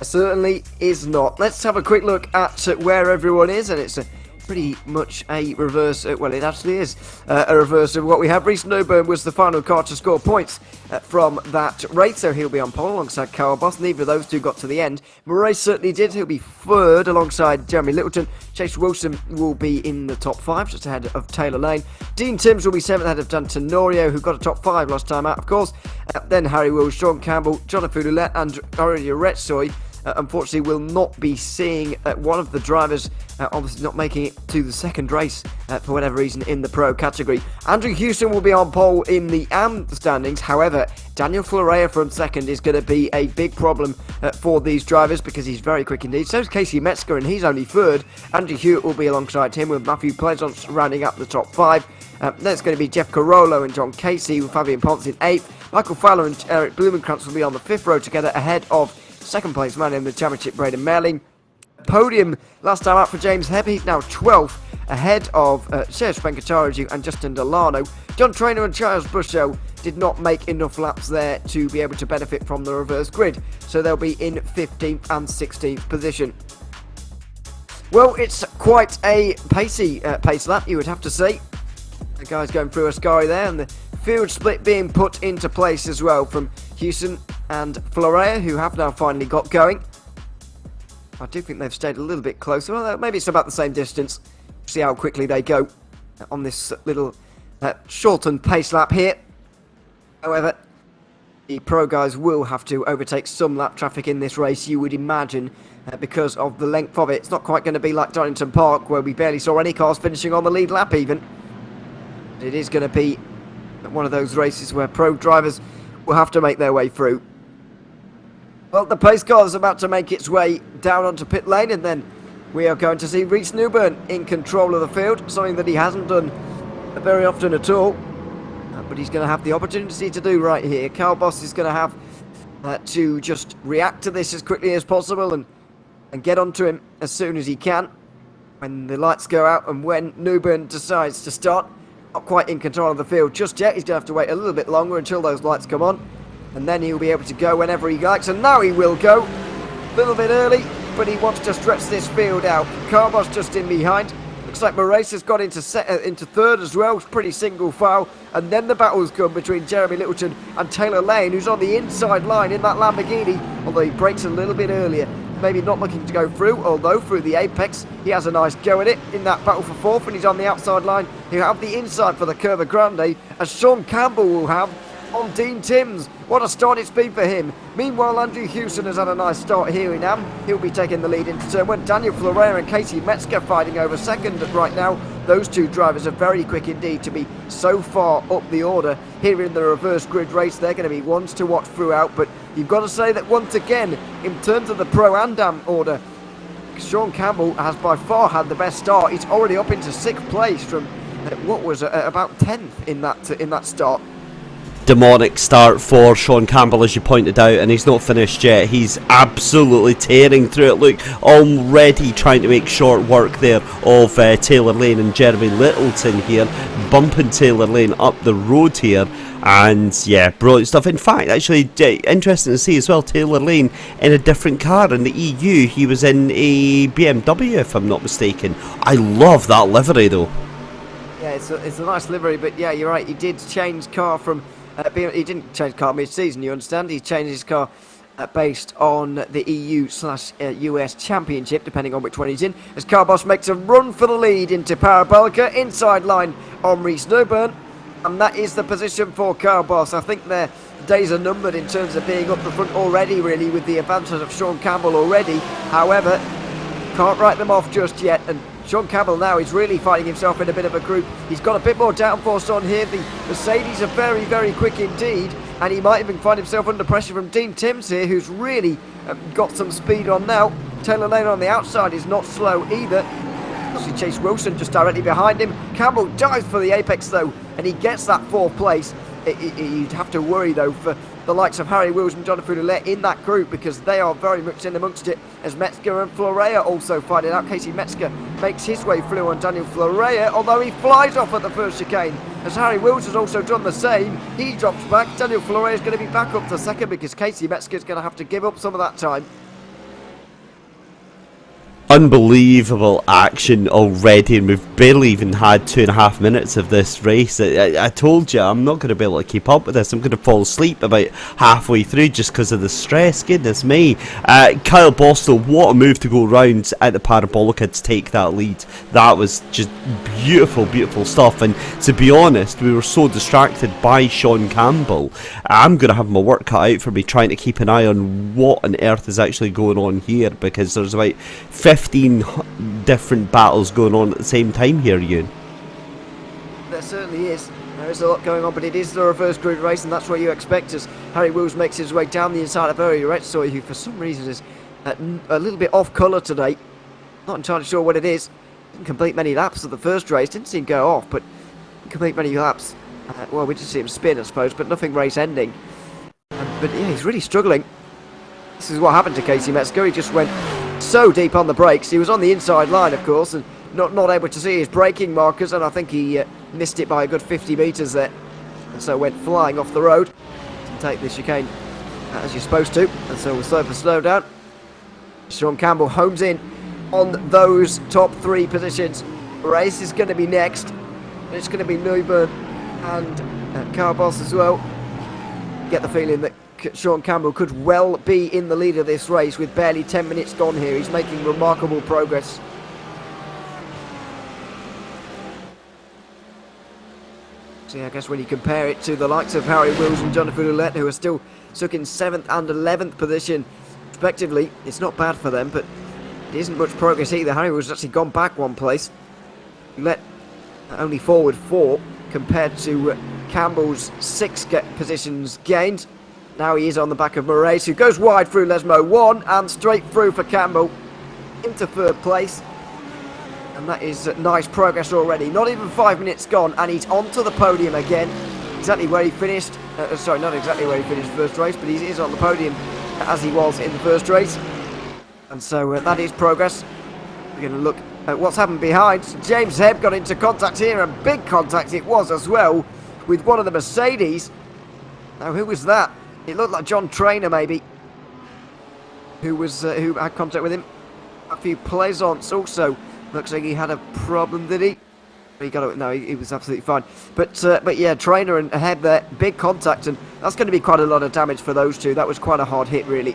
Certainly is not. Let's have a quick look at where everyone is, and it's pretty much a reverse, well, it actually is a reverse of what we have. Reece Noburn was the final car to score points from that race, so he'll be on pole alongside Carl Boss. Neither of those two got to the end. Murray certainly did. He'll be third alongside Jeremy Littleton. Chase Wilson will be in the top 5, just ahead of Taylor Lane. Dean Timms will be 7th ahead of Dan Tenorio, who got a top 5 last time out, of course. Then Harry Wills, Sean Campbell, Jonathan Ouellette and R.A.W.S. Unfortunately will not be seeing one of the drivers obviously not making it to the second race for whatever reason in the pro category. Andrew Houston will be on pole in the AM standings. However, Daniel Florea from second is going to be a big problem for these drivers, because he's very quick indeed. So is Casey Metzger, and he's only third. Andrew Hewitt will be alongside him, with Matthew Pleasance rounding up the top 5. Then it's going to be Jeff Carollo and John Casey, with Fabian Ponce in 8th. Michael Fowler and Eric Blumenkrantz will be on the 5th row together, ahead of second place man in the championship, Braden Merling. Podium last time out for James Hebb, he's now 12th, ahead of Serge Benkataraju and Justin Delano. John Traynor and Charles Bushell did not make enough laps there to be able to benefit from the reverse grid, so they'll be in 15th and 16th position. Well, it's quite a pacey pace lap, you would have to say. The guys going through Ascari there, and the field split being put into place as well from Houston and Florea, who have now finally got going. I do think they've stayed a little bit closer. Well, maybe it's about the same distance. See how quickly they go on this little shortened pace lap here. However, the pro guys will have to overtake some lap traffic in this race, you would imagine, because of the length of it. It's not quite going to be like Donington Park, where we barely saw any cars finishing on the lead lap even. It is going to be one of those races where pro drivers will have to make their way through. Well, the pace car is about to make its way down onto pit lane, and then we are going to see Reece Newburn in control of the field, something that he hasn't done very often at all. But he's going to have the opportunity to do right here. Carl Boss is going to have to just react to this as quickly as possible and get onto him as soon as he can when the lights go out, and when Newburn decides to start. Not quite in control of the field just yet. He's going to have to wait a little bit longer until those lights come on, and then he'll be able to go whenever he likes. And now he will go a little bit early, but he wants to stretch this field out. Carbos just in behind. Looks like Moraes has got into third as well. Pretty single file. And then the battles come between Jeremy Littleton and Taylor Lane, who's on the inside line in that Lamborghini, although he breaks a little bit earlier. Maybe not looking to go through, although through the apex he has a nice go at it in that battle for fourth, and he's on the outside line. He'll have the inside for the Curva Grande, as Sean Campbell will have on Dean Timms. What a start it's been for him. Meanwhile, Andrew Houston has had a nice start here in AM. He'll be taking the lead into turn one. Daniel Florea and Casey Metzger fighting over second right now. Those two drivers are very quick indeed to be so far up the order here in the reverse grid race. They're going to be ones to watch throughout, but you've got to say that once again, in terms of the Pro and AM order, Sean Campbell has by far had the best start. He's already up into 6th place from what was about 10th in that start. Demonic start for Sean Campbell, as you pointed out, and he's not finished yet. He's absolutely tearing through it. Look, already trying to make short work there of Taylor Lane and Jeremy Littleton here, bumping Taylor Lane up the road here. And yeah, brilliant stuff. In fact, actually, interesting to see as well, Taylor Lane in a different car in the EU. He was in a BMW, if I'm not mistaken. I love that livery though. Yeah, it's a nice livery, but yeah, you're right, he did change car from He didn't change car mid-season, you understand. He changed his car based on the EU/US Championship, depending on which one he's in. As Carboss makes a run for the lead into Parabolica, inside line on Rhys Newburn. And that is the position for Carboss. I think their days are numbered in terms of being up the front already, really, with the advances of Sean Campbell already. However, can't write them off just yet. And Sean Campbell now is really finding himself in a bit of a group. He's got a bit more downforce on here. The Mercedes are very, very quick indeed. And he might even find himself under pressure from Dean Timms here, who's really got some speed on now. Taylor Lane on the outside is not slow either. See Chase Wilson just directly behind him. Campbell dives for the apex though, and he gets that 4th place. You'd have to worry though for the likes of R.A.W.S and Jonathan Roulet in that group, because they are very much in amongst it, as Metzger and Florea also fight it out. Casey Metzger makes his way through on Daniel Florea, although he flies off at the first chicane, as R.A.W.S has also done the same. He drops back. Daniel Florea is going to be back up to second, because Casey Metzger is going to have to give up some of that time. Unbelievable action already, and we've barely even had 2.5 minutes of this race. I told you I'm not going to be able to keep up with this. I'm going to fall asleep about halfway through just because of the stress. Goodness me. Kyle Bostel, what a move to go round at the Parabolica to take that lead. That was just beautiful, beautiful stuff. And to be honest, we were so distracted by Sean Campbell. I'm going to have my work cut out for me trying to keep an eye on what on earth is actually going on here, because there's about 15 different battles going on at the same time here, Ewan. There certainly is. There is a lot going on, but it is the reverse grid race, and that's what you expect as R.A.W.S makes his way down the inside of R.A.W.S, who for some reason is a little bit off colour today. Not entirely sure what it is. Didn't complete many laps of the first race. Didn't see him go off, but didn't complete many laps. Well, we just see him spin, I suppose, but nothing race ending. But yeah, he's really struggling. This is what happened to Casey Metzger. He just went so deep on the brakes. He was on the inside line, of course, and not able to see his braking markers, and I think he missed it by a good 50 metres there, and so went flying off the road to take the chicane as you're supposed to, and so we'll start to slow down. Sean Campbell homes in on those top 3 positions. Race is going to be next, and it's going to be Newburn and Carboss as well. Get the feeling that Sean Campbell could well be in the lead of this race with barely 10 minutes gone here. He's making remarkable progress. So yeah, I guess when you compare it to the likes of R.A.W.S and Jonathan Roulet, who are still stuck in 7th and 11th position respectively, it's not bad for them, but it isn't much progress either. R.A.W.S has actually gone back 1 place. Roulet only forward 4 compared to Campbell's 6 positions gained. Now he is on the back of Moraes, who goes wide through Lesmo 1 and straight through for Campbell into 3rd place. And that is nice progress already. Not even 5 minutes gone, and he's onto the podium again. Exactly where he finished. Sorry, not exactly where he finished first race, but he is on the podium as he was in the first race. And so that is progress. We're going to look at what's happened behind. James Hebb got into contact here, and big contact it was as well, with one of the Mercedes. Now, who was that? It looked like John Trainer, maybe, who had contact with him. A few plaisance also. Looks like he had a problem, did he? He got it. No, he was absolutely fine. But yeah, Trainer and Hebb there, big contact, and that's going to be quite a lot of damage for those two. That was quite a hard hit, really.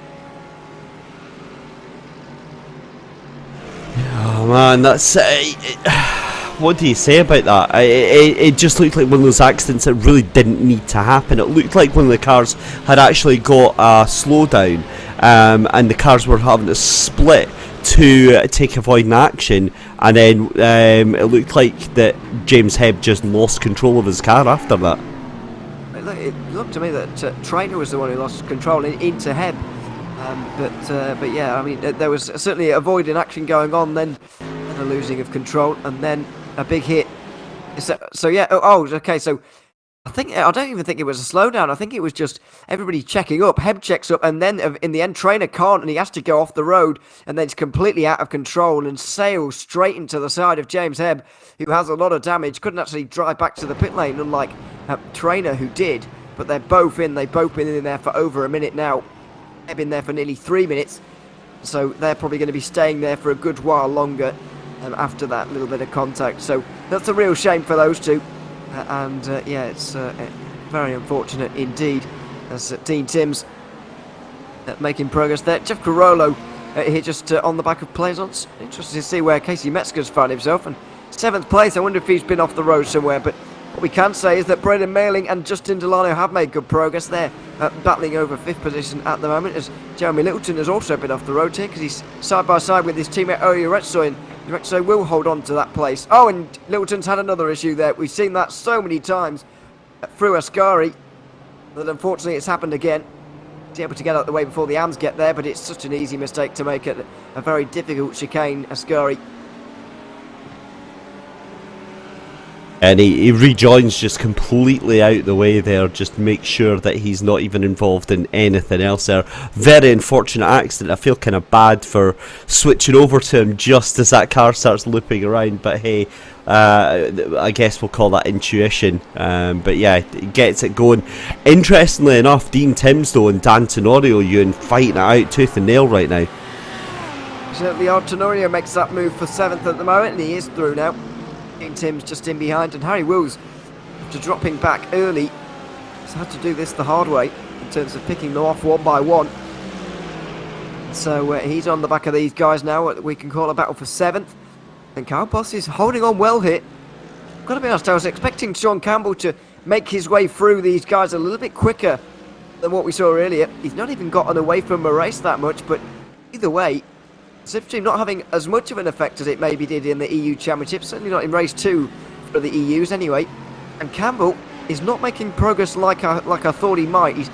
Oh man, that's what do you say about that? It just looked like one of those accidents that really didn't need to happen. It looked like one of the cars had actually got a slowdown, and the cars were having to split to take avoiding action, and then it looked like that James Hebb just lost control of his car after that. It looked to me that Trainer was the one who lost control into Hebb, but yeah, I mean there was certainly avoiding action going on, then a losing of control, and then a big hit. So yeah, okay, so I don't even think it was a slowdown. I think it was just everybody checking up. Hebb checks up, and then in the end, Trainer can't, and he has to go off the road, and then it's completely out of control and sails straight into the side of James Hebb, who has a lot of damage. Couldn't actually drive back to the pit lane, unlike Trainer, who did. But they're both in. They've both been in there for over a minute now. They've been there for nearly 3 minutes, so they're probably going to be staying there for a good while longer after that little bit of contact. So that's a real shame for those two. Yeah, it's Very unfortunate indeed, as Dean Timms making progress there. Jeff Carollo here just on the back of Plaisance. Interesting to see where Casey Metzger's found himself. And 7th place, I wonder if he's been off the road somewhere. But what we can say is that Braden Mailing and Justin Delano have made good progress there, battling over 5th position at the moment, as Jeremy Littleton has also been off the road here because he's side by side with his teammate R.A.W.S. and R.A.W.S. will hold on to that place. Oh, and Littleton's had another issue there. We've seen that so many times through Ascari that unfortunately it's happened again. He's able to get out of the way before the AMs get there, but it's such an easy mistake to make at a very difficult chicane, Ascari. And he rejoins just completely out the way there, just make sure that he's not even involved in anything else there. Very unfortunate accident. I feel kind of bad for switching over to him just as that car starts looping around, but hey, I guess we'll call that intuition. But yeah, it gets it going. Interestingly enough, Dean Timms though and Dan Tenorio, Ewan, fighting it out tooth and nail right now. Certainly, Tenorio makes that move for 7th at the moment, and he is through now. Dean Timms just in behind, and Harry Wills, after dropping back early, has had to do this the hard way in terms of picking them off one by one. So he's on the back of these guys now. We can call a battle for 7th. And Kyle Boss is holding on well here. I've got to be honest, I was expecting Sean Campbell to make his way through these guys a little bit quicker than what we saw earlier. He's not even gotten away from a race that much, but either way, Slipstream not having as much of an effect as it maybe did in the EU Championship, certainly not in race 2 for the EUs anyway. And Campbell is not making progress like I thought he might. He's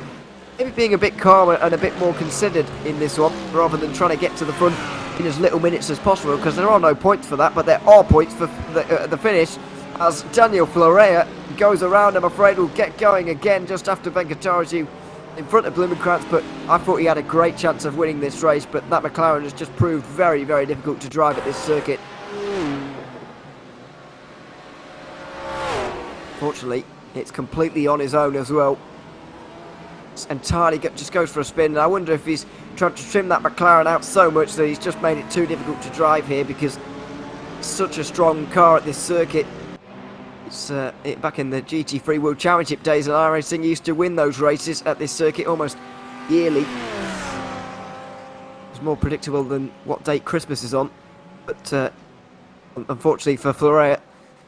maybe being a bit calmer and a bit more considered in this one, rather than trying to get to the front in as little minutes as possible, because there are no points for that, but there are points for the finish, as Daniel Florea goes around. I'm afraid will get going again just after Venkatarasu in front of Blumenkrantz, but I thought he had a great chance of winning this race, but that McLaren has just proved very, very difficult to drive at this circuit. Fortunately, it's completely on his own as well. It's entirely just goes for a spin, and I wonder if he's trying to trim that McLaren out so much that he's just made it too difficult to drive here, because it's such a strong car at this circuit. It's back in the GT3 World Championship days, and R.A.W.S. used to win those races at this circuit almost yearly. It's more predictable than what date Christmas is on, but unfortunately for Florea,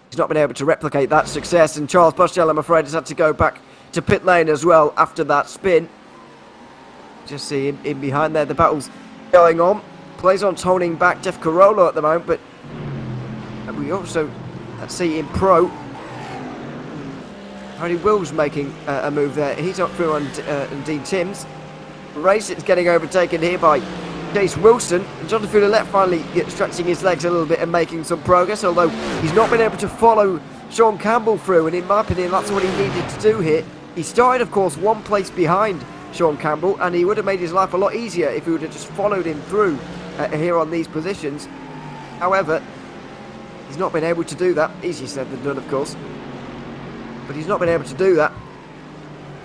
he's not been able to replicate that success, and Charles Bushell, I'm afraid, has had to go back to pit lane as well after that spin. Just see him in behind there, the battle's going on. Plaisance holding back Jeff Carollo at the moment, but we also see in Pro, Harry Wills making a move there. He's up through on Dean Timms. Race is getting overtaken here by Chase Wilson, and Jonathan Fouillette finally stretching his legs a little bit and making some progress, although he's not been able to follow Sean Campbell through, and in my opinion that's what he needed to do here. He started, of course, one place behind Sean Campbell, and he would have made his life a lot easier if he would have just followed him through here on these positions. However, he's not been able to do that. Easier said than done, of course, but he's not been able to do that.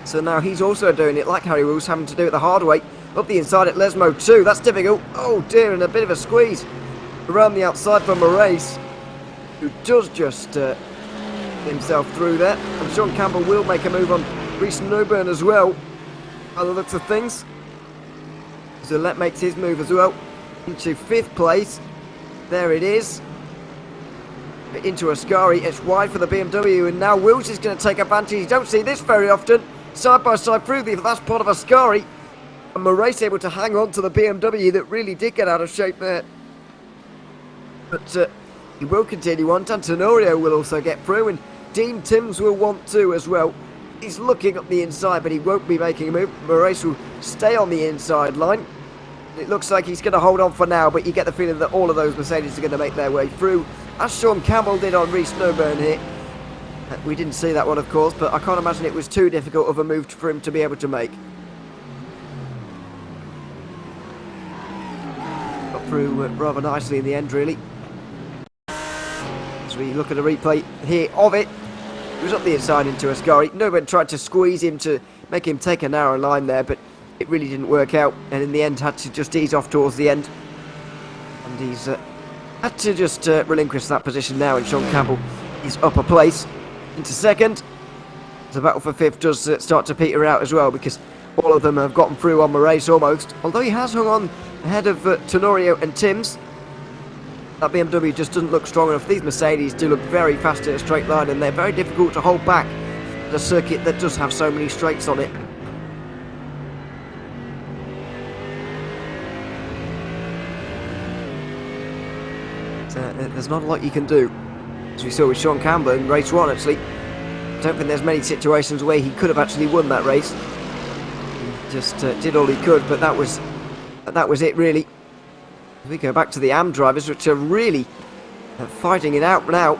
So now he's also doing it like Harry Wills, having to do it the hard way. Up the inside at Lesmo too, that's difficult. Oh dear, and a bit of a squeeze around the outside for Moraes, who does just himself through there. And Sean Campbell will make a move on Reece Newburn as well, by the looks of things. Zolette makes his move as well into 5th place. There it is. Into Ascari, it's wide for the BMW, and now Wills is going to take advantage. You don't see this very often. Side by side through the last part of Ascari, and Moraes able to hang on to the BMW that really did get out of shape there. But he will continue on. Dan Tenorio will also get through, and Dean Timms will want to as well. He's looking up the inside, but he won't be making a move. Moraes will stay on the inside line. It looks like he's going to hold on for now, but you get the feeling that all of those Mercedes are going to make their way through, as Sean Campbell did on Reece Newburn here. We didn't see that one, of course, but I can't imagine it was too difficult of a move for him to be able to make. Got through rather nicely in the end, really. As we look at a replay here of it, he was up the inside into Ascari. Newburn tried to squeeze him to make him take a narrow line there, but it really didn't work out, and in the end had to just ease off towards the end. And he's had to just relinquish that position now, and Sean Campbell is up a place into 2nd. the battle for 5th does start to peter out as well, because all of them have gotten through on the race almost. Although he has hung on ahead of Tenorio and Timms. That BMW just doesn't look strong enough. These Mercedes do look very fast in a straight line, and they're very difficult to hold back at a circuit that does have so many straights on it. There's not a lot you can do, as we saw with Sean Campbell in race 1 actually. I don't think there's many situations where he could have actually won that race. He just did all he could, but that was it really. We go back to the AM drivers, which are really fighting it out now.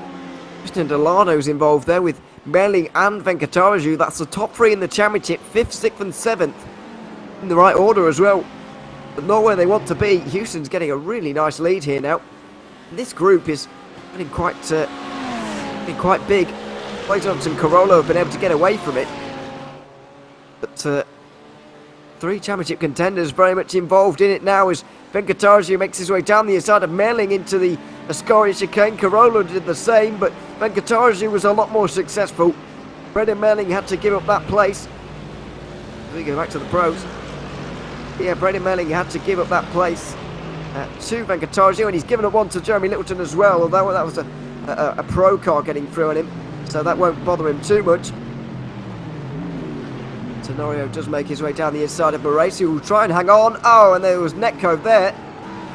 Justin Delano's involved there with Merling and Venkataraju. That's the top 3 in the championship, 5th, 6th and 7th. In the right order as well. But not where they want to be. Houston's getting a really nice lead here now. This group is getting quite big. Blazons and Corolla have been able to get away from it. But 3 championship contenders very much involved in it now as Venkataraju makes his way down the inside of Merling into the Ascari chicane. Corolla did the same, but Venkataraju was a lot more successful. Brendan Merling had to give up that place. We go back to the pros. Yeah, Brendan Merling had to give up that place to Venkataraju, and he's given up one to Jeremy Littleton as well, although that was a pro car getting through on him, so that won't bother him too much. Tenorio does make his way down the inside of Moraes, who will try and hang on. Oh, and there was Netco there.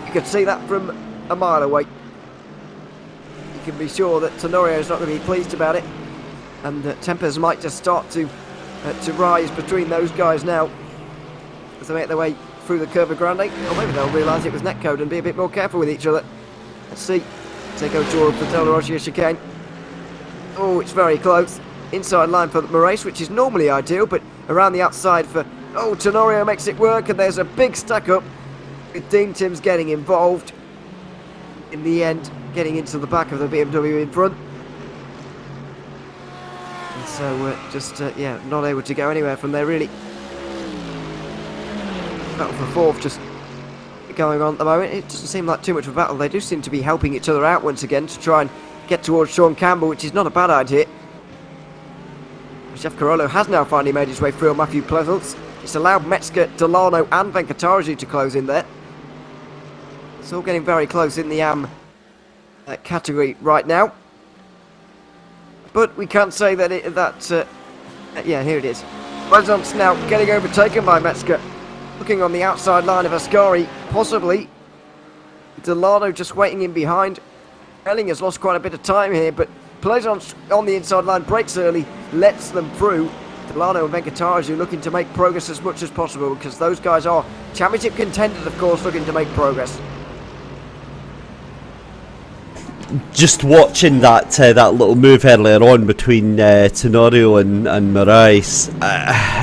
You could see that from a mile away. You can be sure that Tenorio is not going to be pleased about it, and tempers might just start to rise between those guys now as they make their way through the Curva Grande. Or maybe they'll realise it was Netcode and be a bit more careful with each other. Let's see. Take a tour of the Del Rogia chicane. Oh, it's very close. Inside line for Moraes, which is normally ideal, but around the outside for... Oh, Tenorio makes it work, and there's a big stack up with Dean Timms getting involved. In the end, getting into the back of the BMW in front. And so, yeah, not able to go anywhere from there, really. Battle for 4th just going on at the moment. It doesn't seem like too much of a battle. They do seem to be helping each other out once again to try and get towards Sean Campbell, which is not a bad idea. Jeff Carollo has now finally made his way through on Matthew Pleasance. It's allowed Metzger, Delano and Venkataraju to close in there. It's all getting very close in the AM category right now. But we can't say that yeah, here it is. Pleasance now getting overtaken by Metzger. Looking on the outside line of Ascari, possibly. Delano just waiting in behind. Elling has lost quite a bit of time here, but Pleasance on the inside line breaks early, lets them through. Delano and Venkataraju looking to make progress as much as possible, because those guys are championship contenders, of course, looking to make progress. Just watching that little move earlier on between Tenorio and Moraes,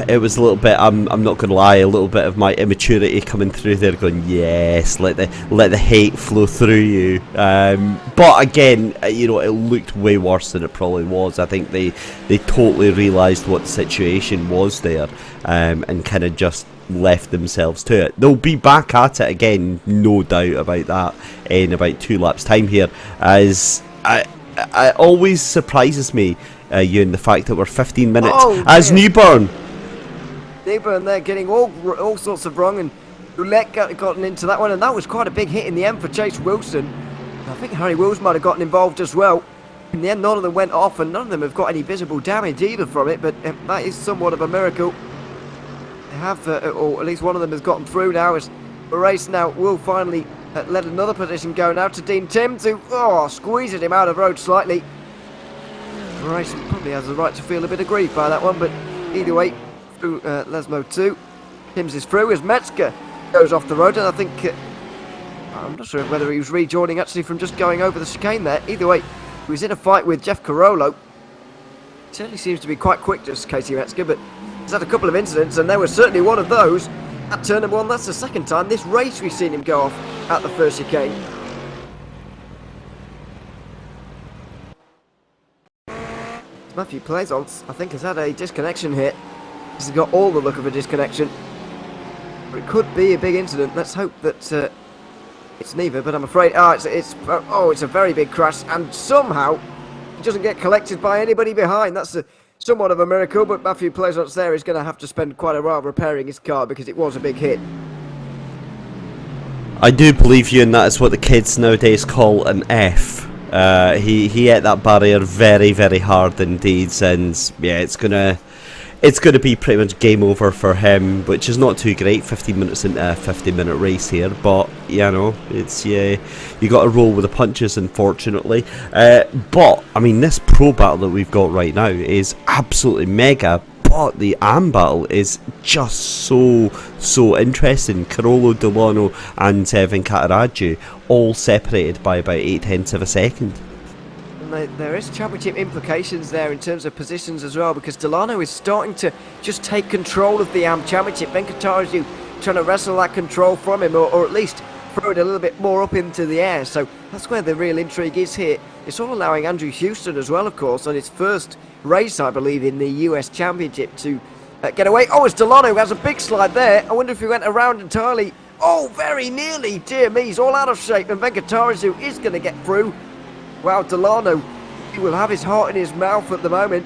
it was a little bit, I'm not going to lie, a little bit of my immaturity coming through there, going, yes, let the hate flow through you. But again, you know, it looked way worse than it probably was. I think they totally realised what the situation was there, and kind of just left themselves to it. They'll be back at it again, no doubt about that, in about 2 laps time here, as it always surprises me, Ewan, the fact that we're 15 minutes as Newburn there getting all sorts of wrong, and Roulette gotten into that one, and that was quite a big hit in the end for Chase Wilson. I think Harry Wills might have gotten involved as well. In the end, none of them went off, and none of them have got any visible damage either from it, but that is somewhat of a miracle. Have, or at least one of them has gotten through now, as the race now will finally let another position go now to Dean Timms, who squeezed him out of road slightly. The race probably has the right to feel a bit aggrieved by that one, but either way, through Lesmo 2, Timms is through as Metzger goes off the road, and I think I'm not sure whether he was rejoining actually from just going over the chicane there. Either way, he was in a fight with Jeff Carollo. Certainly seems to be quite quick, just Casey Metzger, but he's had a couple of incidents, and there was certainly one of those at turn number 1. That's the second time this race we've seen him go off at the first chicane. Matthew Plaisance, I think, has had a disconnection here. He's got all the look of a disconnection. But it could be a big incident. Let's hope that it's neither, but I'm afraid it's a very big crash, and somehow he doesn't get collected by anybody behind. That's somewhat of a miracle, but Matthew Pleasance there is going to have to spend quite a while repairing his car because it was a big hit. I do believe you, and that is what the kids nowadays call an F. He hit that barrier very, very hard indeed, and yeah, it's gonna be pretty much game over for him, which is not too great. 15 minutes into a 50-minute race here, but you know, it's you got to roll with the punches, unfortunately. But I mean, this pro battle that we've got right now is absolutely mega. But the AM battle is just so interesting. Carolo, Delano and Venkata all separated by about 0.8 of a second. And there is championship implications there in terms of positions as well, because Delano is starting to just take control of the AM championship. Venkata trying to wrestle that control from him, or at least throw it a little bit more up into the air. So that's where the real intrigue is here. It's all allowing Andrew Houston as well, of course, on his first race, I believe, in the US Championship to get away. Oh, it's Delano who has a big slide there. I wonder if he went around entirely. Oh, very nearly. Dear me, he's all out of shape, and Venkata is going to get through. Wow, Delano, he will have his heart in his mouth at the moment.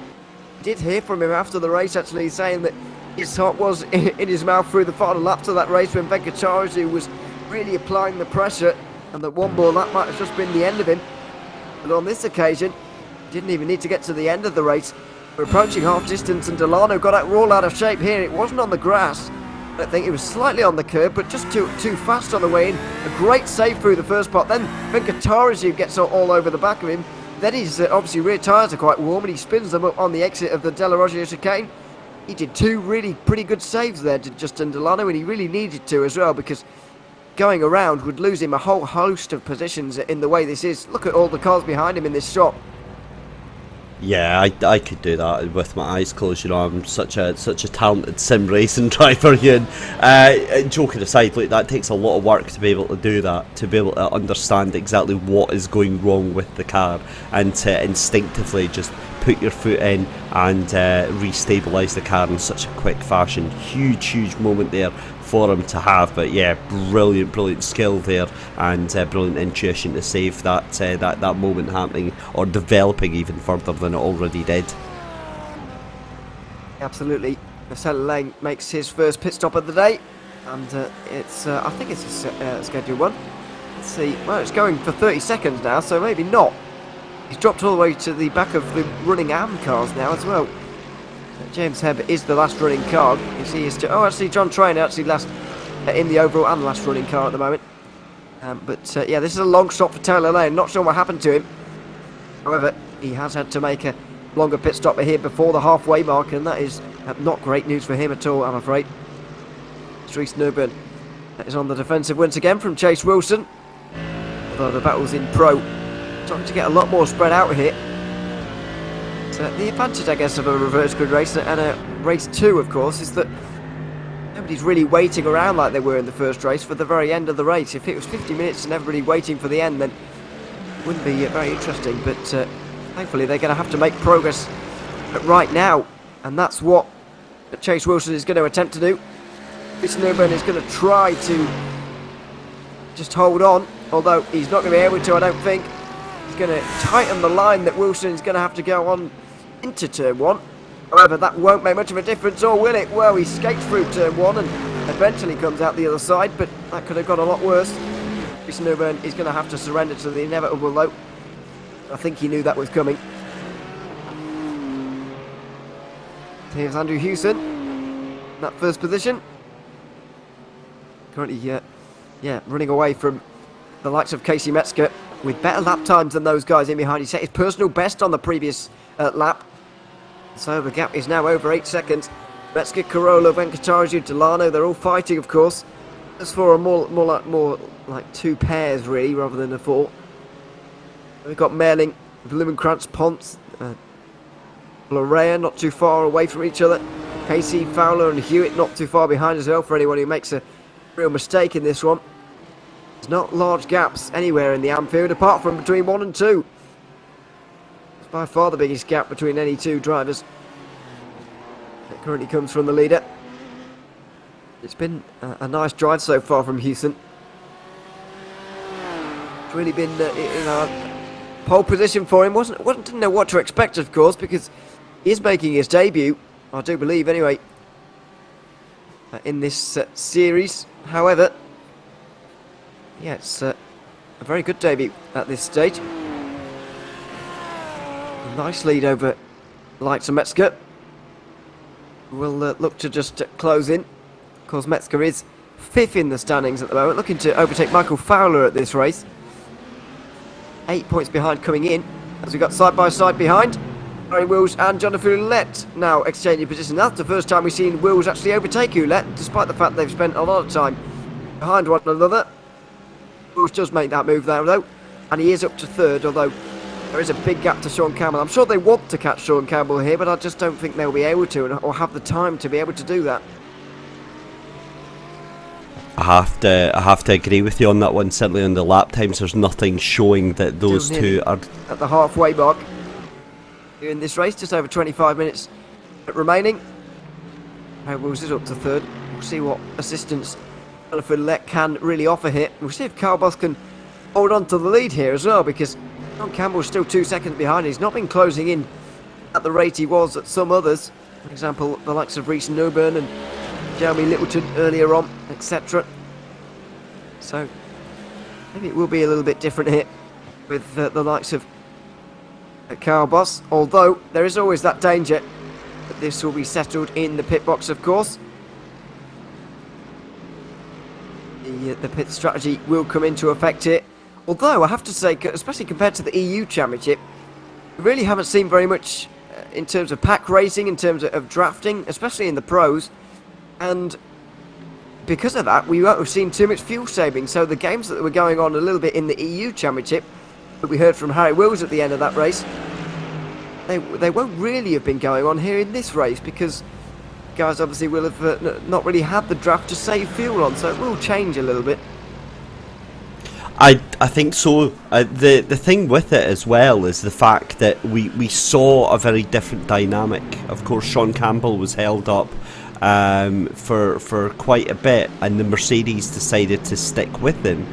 I did hear from him after the race, actually, saying that his heart was in his mouth through the final laps of that race when Venkata was really applying the pressure, and that one more lap might have just been the end of him. But on this occasion, didn't even need to get to the end of the race. We're approaching half distance, and Delano got all out of shape here. It wasn't on the grass. I think it was slightly on the curb, but just too fast on the way in. A great save through the first part. Then Venkata gets all over the back of him. Then his obviously rear tyres are quite warm, and he spins them up on the exit of the Della Roggia chicane. He did two really pretty good saves there, did Justin Delano, and he really needed to as well, because going around would lose him a whole host of positions in the way this is. Look at all the cars behind him in this shot. Yeah, I could do that with my eyes closed. You know, I'm such a talented sim racing driver. Joking aside, like, that takes a lot of work to be able to do that, to be able to understand exactly what is going wrong with the car, and to instinctively just put your foot in and restabilise the car in such a quick fashion. Huge moment there for him to have. But yeah, brilliant skill there, and brilliant intuition to save that moment happening, or developing even further than it already did. Absolutely. Marcel Lane makes his first pit stop of the day, and it's I think it's a scheduled one. Let's see. Well, it's going for 30 seconds now, so maybe not. He's dropped all the way to the back of the running AM cars now as well. James Hebb is the last running car. You see, actually John Trainer actually last in the overall and last running car at the moment. Yeah, this is a long stop for Taylor Lane. Not sure what happened to him. However, he has had to make a longer pit stop here before the halfway mark, and that is not great news for him at all, I'm afraid. Dries Newburn is on the defensive once again from Chase Wilson. Although the battle's in pro, trying to get a lot more spread out here. So the advantage, I guess, of a reverse grid race and a race 2, of course, is that nobody's really waiting around like they were in the first race for the very end of the race. If it was 50 minutes and everybody waiting for the end, then it wouldn't be very interesting. But thankfully, they're going to have to make progress right now, and that's what Chase Wilson is going to attempt to do. Dries Newburn is going to try to just hold on, although he's not going to be able to, I don't think. He's going to tighten the line that Wilson is going to have to go on into turn 1. However, that won't make much of a difference, or will it? Well, he skates through turn 1 and eventually comes out the other side, but that could have got a lot worse. Dries Newburn is going to have to surrender to the inevitable, though. I think he knew that was coming. Here's Andrew Houston in that first position. Currently, running away from the likes of Casey Metzger with better lap times than those guys in behind. He set his personal best on the previous lap. So the gap is now over 8 seconds. Metzger, Carolo, Venkata, Delano, they're all fighting, of course. As for a more like 2 pairs, really, rather than a 4. We've got Merling, Blumenkrantz, Ponce, Lorea not too far away from each other. Casey, Fowler and Hewitt not too far behind as well for anyone who makes a real mistake in this one. There's not large gaps anywhere in the Anfield apart from between 1 and 2. It's by far the biggest gap between any 2 drivers. It currently comes from the leader. It's been a nice drive so far from Houston. It's really been pole position for him. Didn't know what to expect, of course, because He is making his debut, I do believe anyway, in this series. However, yeah, it's a very good debut at this stage. A nice lead over likes of Metzger. We'll look to just close in. Of course, Metzger is 5th in the standings at the moment, looking to overtake Michael Fowler at this race. 8 points behind coming in, as we got side by side behind. R.A.W.S and Jonathan Ouellette now exchanging position. That's the first time we've seen Wills actually overtake Ouellette, despite the fact they've spent a lot of time behind one another. Wills does make that move there though, and he is up to 3rd, although there is a big gap to Sean Campbell. I'm sure they want to catch Sean Campbell here, but I just don't think they'll be able to, or have the time to be able to do that. I have to agree with you on that one. Certainly on the lap times, there's nothing showing that those two are at the halfway mark in this race. Just over 25 minutes remaining. Wills is up to 3rd. We'll see what assistance Jonathan Ouellette can really offer here. We'll see if Kyle Busch can hold on to the lead here as well, because Sean Campbell's still 2 seconds behind. He's not been closing in at the rate he was at some others. For example, the likes of Reece Newburn and Jeremy Littleton earlier on, etc. So maybe it will be a little bit different here with the likes of Kyle Busch, although there is always that danger that this will be settled in the pit box, of course. The pit strategy will come into effect here, although I have to say, especially compared to the EU Championship, we really haven't seen very much in terms of pack racing, in terms of drafting, especially in the pros, and because of that we won't have seen too much fuel saving. So the games that were going on a little bit in the EU Championship that we heard from R.A.W.S at the end of that race, they won't really have been going on here in this race, because guys obviously will have not really had the draft to save fuel on, so it will change a little bit. I think so. The thing with it as well is the fact that we saw a very different dynamic. Of course, Sean Campbell was held up for quite a bit, and the Mercedes decided to stick with him.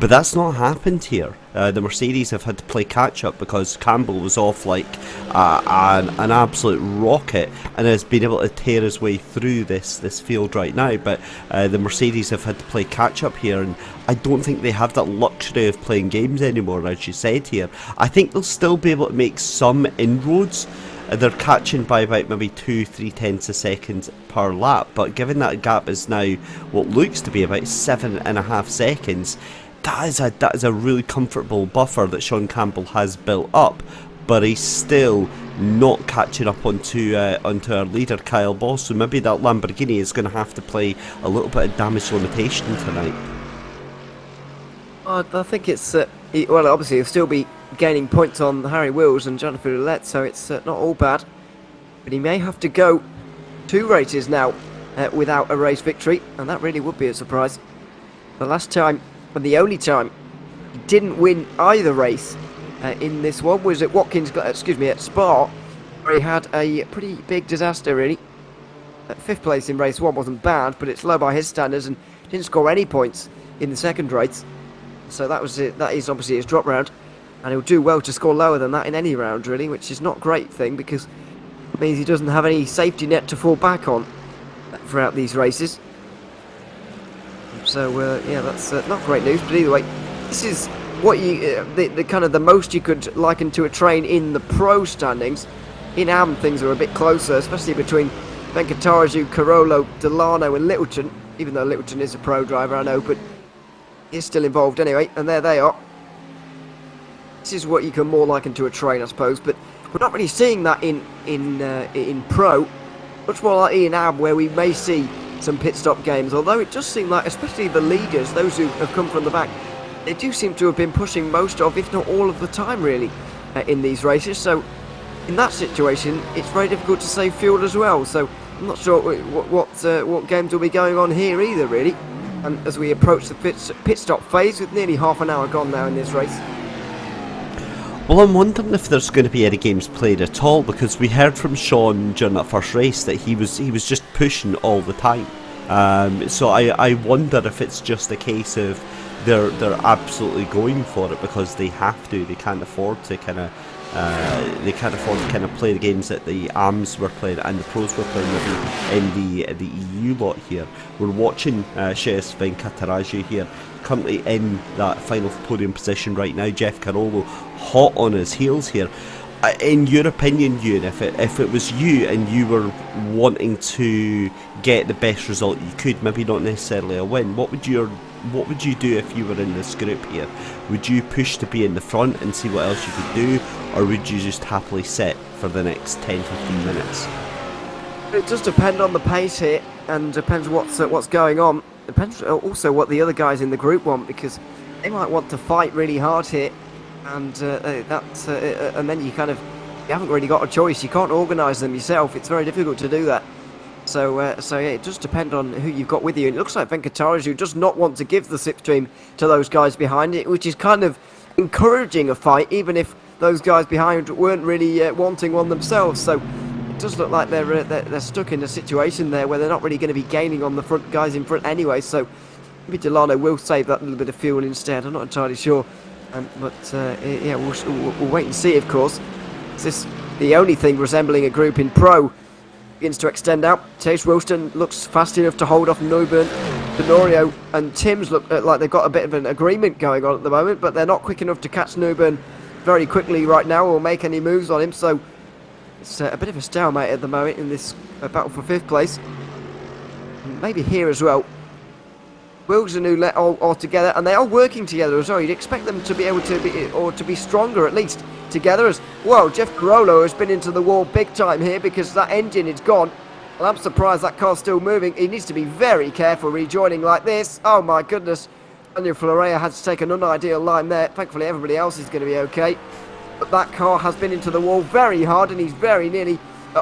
But that's not happened here. The Mercedes have had to play catch up because Campbell was off like an absolute rocket and has been able to tear his way through this field right now. But the Mercedes have had to play catch up here, and I don't think they have that luxury of playing games anymore, as you said here. I think they'll still be able to make some inroads. They're catching by about maybe 2-3 tenths of seconds per lap, but given that gap is now what looks to be about 7.5 seconds, that is a really comfortable buffer that Sean Campbell has built up, but he's still not catching up onto our leader Kyle Busch. So maybe that Lamborghini is going to have to play a little bit of damage limitation tonight. I think it's well, obviously he'll still be gaining points on R.A.W.S and Jonathan Ouellette, so it's not all bad. But he may have to go 2 races now without a race victory, and that really would be a surprise. The last time, and the only time, he didn't win either race in this one was at at Spa, where he had a pretty big disaster really. 5th place in race 1 wasn't bad, but it's low by his standards, and didn't score any points in the second race. So that was it. That is obviously his drop round, and he'll do well to score lower than that in any round really, which is not a great thing because it means he doesn't have any safety net to fall back on throughout these races. So yeah, that's not great news. But either way, this is what you the kind of the most you could liken to a train in the pro standings. In AM, things are a bit closer, especially between Venkatarazu, Carollo, Delano, and Littleton. Even though Littleton is a pro driver, I know, but he's still involved anyway. And there they are. This is what you can more liken to a train, I suppose. But we're not really seeing that in pro. Much more like in AM, where we may see some pit stop games. Although it does seem like, especially the leaders, those who have come from the back, they do seem to have been pushing most of, if not all of the time, really, in these races. So in that situation, it's very difficult to save fuel as well. So I'm not sure what games will be going on here either, really. And as we approach the pit stop phase, with nearly half an hour gone now in this race. Well, I'm wondering if there's going to be any games played at all, because we heard from Sean during that first race that he was just pushing all the time. So I wonder if it's just a case of they're absolutely going for it because they have to. They can't afford to kind of They can't afford to kind of play the games that the AMs were playing and the pros were playing in the EU lot here. We're watching Shes Venkataraju here, currently in that final podium position right now. Jeff Carollo hot on his heels here. In your opinion, Ewan, if it was you and you were wanting to get the best result you could, maybe not necessarily a win, what would you do if you were in this group here? Would you push to be in the front and see what else you could do, or would you just happily sit for the next 10-15 minutes? It does depend on the pace here, and depends what's going on. Depends also what the other guys in the group want, because they might want to fight really hard here, and and then you haven't really got a choice. You can't organise them yourself. It's very difficult to do that. So yeah, it does depend on who you've got with you. It looks like Venkataraju does not want to give the slipstream to those guys behind it, which is kind of encouraging a fight, even if those guys behind weren't really wanting one themselves. So it does look like they're stuck in a situation there where they're not really going to be gaining on the front guys in front anyway. So maybe Delano will save that little bit of fuel instead. I'm not entirely sure, but yeah, we'll wait and see. Of course, is this the only thing resembling a group in Pro? Begins to extend out. Chase Wilson looks fast enough to hold off Newburn, Tenorio and Timms look like they've got a bit of an agreement going on at the moment, but they're not quick enough to catch Newburn very quickly right now or make any moves on him. So it's a bit of a stalemate at the moment in this battle for 5th place. And maybe here as well. Wills and Ouellette all together, and they are working together as well. You'd expect them to be able to be stronger at least together. As well, Jeff Carollo has been into the wall big time here because that engine is gone. And I'm surprised that car's still moving. He needs to be very careful rejoining like this. Oh my goodness. Daniel Florea had to take an unideal line there. Thankfully everybody else is going to be okay. But that car has been into the wall very hard, and he's very nearly...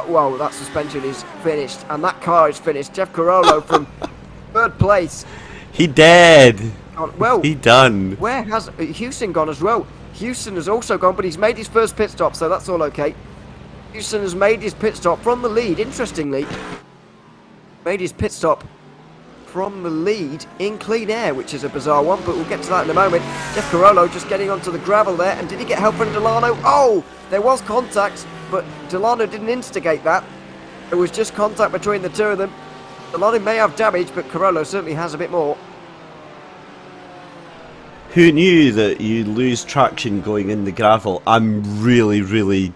well, that suspension is finished, and that car is finished. Jeff Carollo from 3rd place. He dead. Well, he done. Where has Houston gone as well? Houston has also gone, but he's made his first pit stop, so that's all okay. Houston has made his pit stop from the lead, interestingly. Made his pit stop from the lead in clean air, which is a bizarre one, but we'll get to that in a moment. Jeff Carollo just getting onto the gravel there, and did he get help from Delano? Oh, there was contact, but Delano didn't instigate that. It was just contact between the two of them. Delano may have damage, but Carollo certainly has a bit more. Who knew that you lose traction going in the gravel? I'm really, really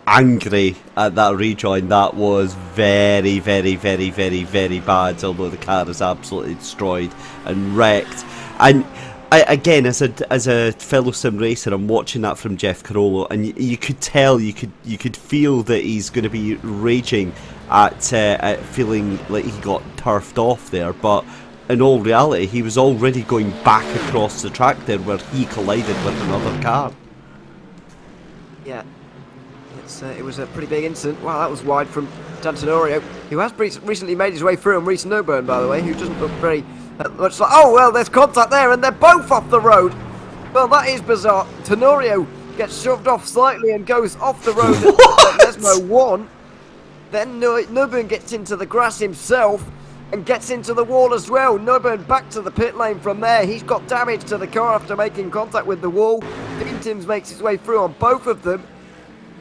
angry at that rejoin. That was very, very, very, very, very bad, although the car is absolutely destroyed and wrecked. And again, as a fellow sim racer, I'm watching that from Jeff Carollo, and you could tell, you could feel that he's going to be raging at feeling like he got turfed off there, but in all reality he was already going back across the track there where he collided with another car. Yeah, it was a pretty big incident. Wow, that was wide from Dan Tenorio, who has recently made his way through, and Reece Newburn, by the way, who doesn't look very much like... Oh, well, there's contact there, and they're both off the road. Well, that is bizarre. Tenorio gets shoved off slightly and goes off the road at Desmo 1. Then Newburn gets into the grass himself and gets into the wall as well. Newburn back to the pit lane from there. He's got damage to the car after making contact with the wall. Timms makes his way through on both of them.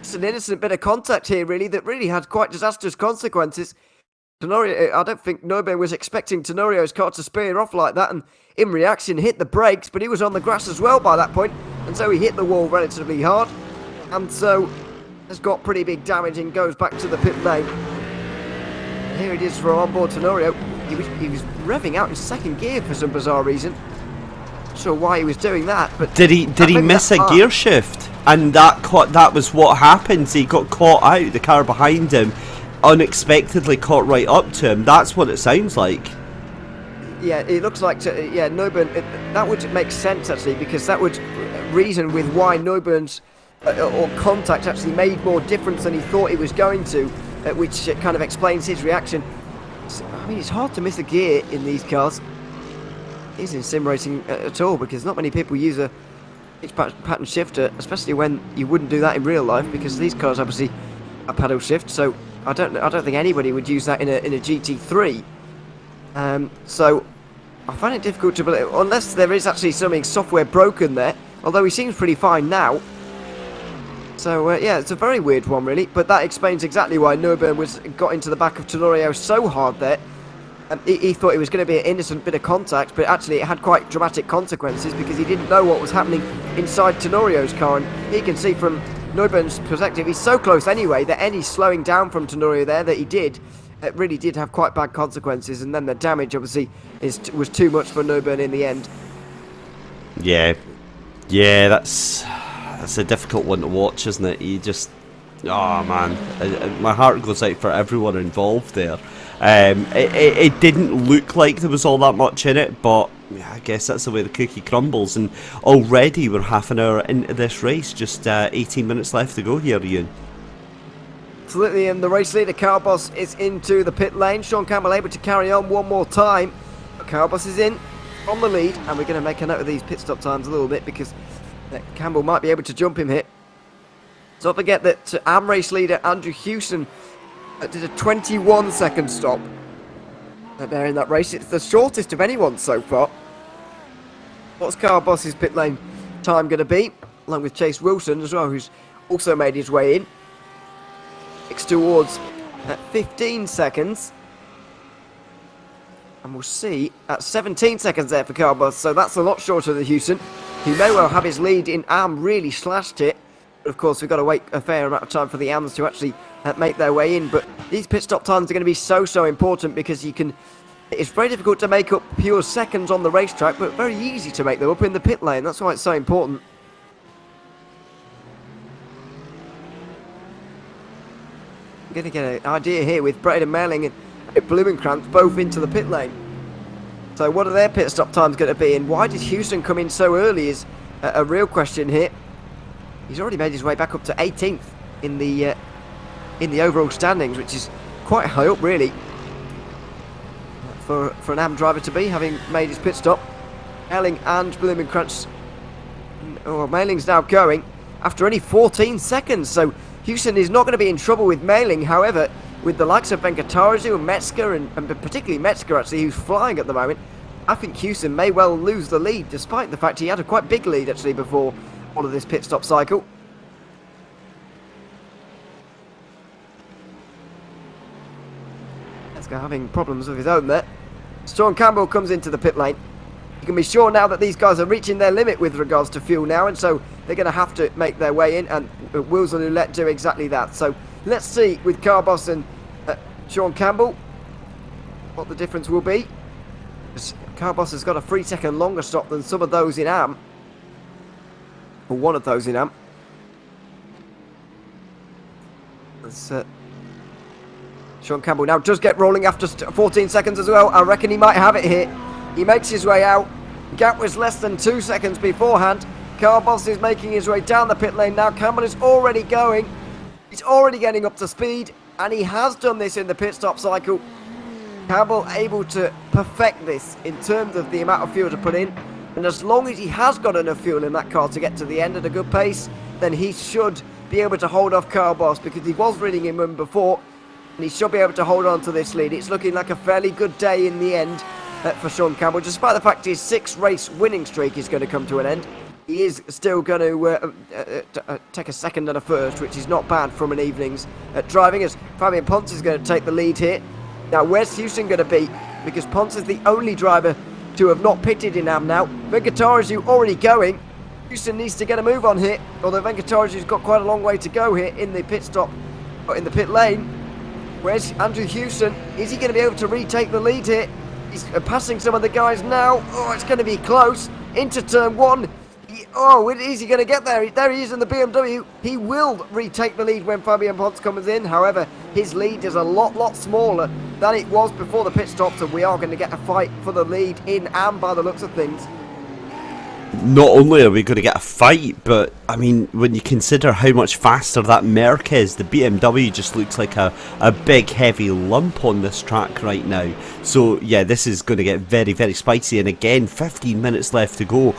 It's an innocent bit of contact here, really, that really had quite disastrous consequences. Tenorio, I don't think Newburn was expecting Tenorio's car to spear off like that, and in reaction hit the brakes, but he was on the grass as well by that point, and so he hit the wall relatively hard, and so has got pretty big damage and goes back to the pit lane. Here it is for onboard Tenorio. He was revving out in 2nd gear for some bizarre reason. Not sure why he was doing that, but did he miss a gear shift? And that was what happened. He got caught out. The car behind him unexpectedly caught right up to him. That's what it sounds like. Yeah, it looks like Newburn. That would make sense actually, because that would reason with why Newburn's or contact actually made more difference than he thought it was going to, which kind of explains his reaction. I mean, it's hard to miss a gear in these cars. It is in sim racing at all, because not many people use a fixed pattern shifter, especially when you wouldn't do that in real life, because these cars obviously are paddle shift. So I don't think anybody would use that in a GT3. So I find it difficult to believe, unless there is actually something software broken there. Although he seems pretty fine now. So, yeah, it's a very weird one, really. But that explains exactly why R.A.W.S got into the back of Tenorio so hard there. He thought it was going to be an innocent bit of contact, but actually it had quite dramatic consequences because he didn't know what was happening inside Tenorio's car. And he can see from R.A.W.'s perspective, he's so close anyway that any slowing down from Tenorio there that he did, it really did have quite bad consequences. And then the damage, obviously, was too much for R.A.W.S in the end. Yeah, that's a difficult one to watch, isn't it? You just, oh man, my heart goes out for everyone involved there. It didn't look like there was all that much in it, but I guess that's the way the cookie crumbles. And already we're half an hour into this race, just 18 minutes left to go here, Ian. Absolutely, and the race leader, R.A.W.S, is into the pit lane. Sean Campbell able to carry on one more time. R.A.W.S is in on the lead, and we're going to make a note of these pit stop times a little bit because Campbell might be able to jump him here. So don't forget that AM race leader Andrew Hewson did a 21-second stop there in that race. It's the shortest of anyone so far. What's R.A.W.'s pit lane time going to be? Along with Chase Wilson as well, who's also made his way in. It's towards 15 seconds. And we'll see at 17 seconds there for R.A.W.S. So that's a lot shorter than Hewson. He may well have his lead in AM really slashed it. But of course, we've got to wait a fair amount of time for the AMs to actually make their way in. But these pit stop times are going to be so important because you can... It's very difficult to make up pure seconds on the racetrack, but very easy to make them up in the pit lane. That's why it's so important. I'm going to get an idea here with Braden Melling and Blumenkrantz both into the pit lane. So what are their pit stop times going to be? And why did Hewson come in so early is a real question here. He's already made his way back up to 18th in the overall standings, which is quite high up, really, for an AM driver to be, having made his pit stop. Melling and Blumenkrantz. Oh, Melling's now going after only 14 seconds, so Hewson is not going to be in trouble with Melling. However, with the likes of Venkatarazu and Metzger, and particularly Metzger, actually, who's flying at the moment, I think Hewson may well lose the lead, despite the fact he had a quite big lead, actually, before all of this pit stop cycle. Let's go, having problems of his own there. Sean Campbell comes into the pit lane. You can be sure now that these guys are reaching their limit with regards to fuel now, and so they're going to have to make their way in, and Wills and Ouellette do exactly that. So let's see with R.A.W.S and Sean Campbell what the difference will be. R.A.W.S has got a 3-second longer stop than some of those in AM. Or one of those in AM. Sean Campbell now does get rolling after 14 seconds as well. I reckon he might have it here. He makes his way out. Gap was less than 2 seconds beforehand. R.A.W.S is making his way down the pit lane now. Campbell is already going. He's already getting up to speed, and he has done this in the pit stop cycle. Campbell able to perfect this in terms of the amount of fuel to put in. And as long as he has got enough fuel in that car to get to the end at a good pace, then he should be able to hold off R.A.W.S, because he was reading him before, and he should be able to hold on to this lead. It's looking like a fairly good day in the end for Sean Campbell, despite the fact his 6-race winning streak is going to come to an end. He is still going to take a second and a first, which is not bad from an evening's driving, as Fabian Ponce is going to take the lead here. Now, where's Hewson going to be? Because Ponce is the only driver to have not pitted in AM now. Venkatarazu already going. Hewson needs to get a move on here, although Venkatarazu's got quite a long way to go here in the pit stop, or in the pit lane. Where's Andrew Hewson? Is he going to be able to retake the lead here? He's passing some of the guys now. Oh, it's going to be close. Into turn one. Is he going to get there? There he is in the BMW. He will retake the lead when Fabian Ponce comes in. However, his lead is a lot smaller than it was before the pit stop, so we are going to get a fight for the lead in AM by the looks of things. Not only are we going to get a fight, but I mean, when you consider how much faster that Merc is, the BMW just looks like a big heavy lump on this track right now. So yeah, this is going to get very spicy, and again, 15 minutes left to go.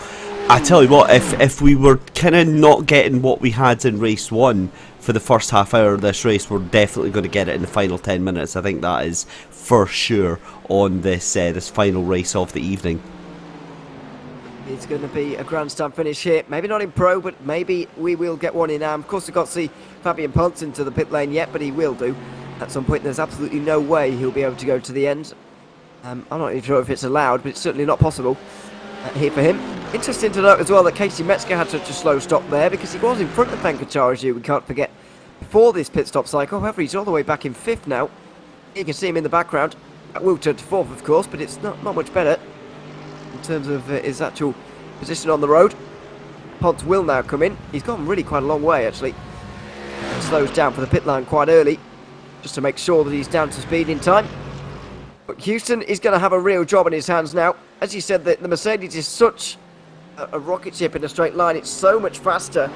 I tell you what, if we were kind of not getting what we had in race 1 for the first half hour of this race, we're definitely going to get it in the final 10 minutes. I think that is for sure on this this final race of the evening. It's going to be a grandstand finish here. Maybe not in Pro, but maybe we will get one in Am. Of course, we've got to see Fabian Ponce into the pit lane yet, but he will do. At some point, there's absolutely no way he'll be able to go to the end. I'm not even sure if it's allowed, but it's certainly not possible here for him. Interesting to note as well that Casey Metzger had such a slow stop there because he was in front of Venkatarajan, we can't forget, before this pit stop cycle. However, he's all the way back in 5th now. You can see him in the background. That will turn to 4th, of course, but it's not much better in terms of his actual position on the road. Ponce will now come in. He's gone really quite a long way, actually. And slows down for the pit line quite early, just to make sure that he's down to speed in time. But Houston is going to have a real job in his hands now. As you said, the Mercedes is such a rocket ship in a straight line. It's so much faster.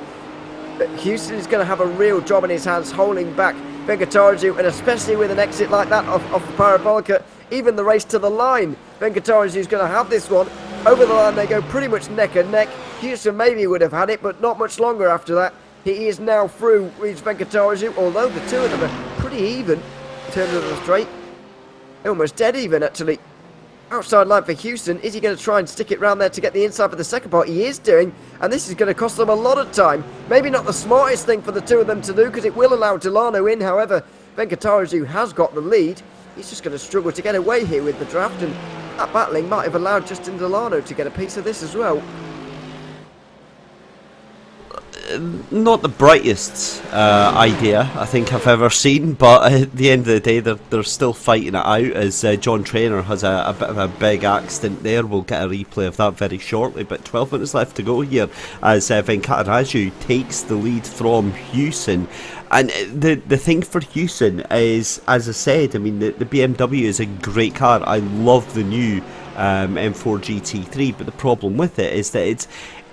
But Houston is going to have a real job in his hands, holding back Venkatarajan, and especially with an exit like that off the Parabolica, even the race to the line. Venkatarajan is going to have this one. Over the line they go pretty much neck and neck. Houston maybe would have had it, but not much longer after that. He is now through with Venkatarajan, although the two of them are pretty even in terms of the straight. Almost dead even, actually. Outside line for Houston. Is he going to try and stick it round there to get the inside for the second part? He is doing, and this is going to cost them a lot of time. Maybe not the smartest thing for the two of them to do, because it will allow Delano in. However, Venkatarajan has got the lead. He's just going to struggle to get away here with the draft, and that battling might have allowed Justin Delano to get a piece of this as well. Not the brightest idea I think I've ever seen, but at the end of the day they're still fighting it out, as John Traynor has a bit of a big accident there. We'll get a replay of that very shortly, but 12 minutes left to go here as Venkatarajan takes the lead from Houston. And the thing for Houston is, as I said, I mean, the BMW is a great car. I love the new M4 GT3, but the problem with it is that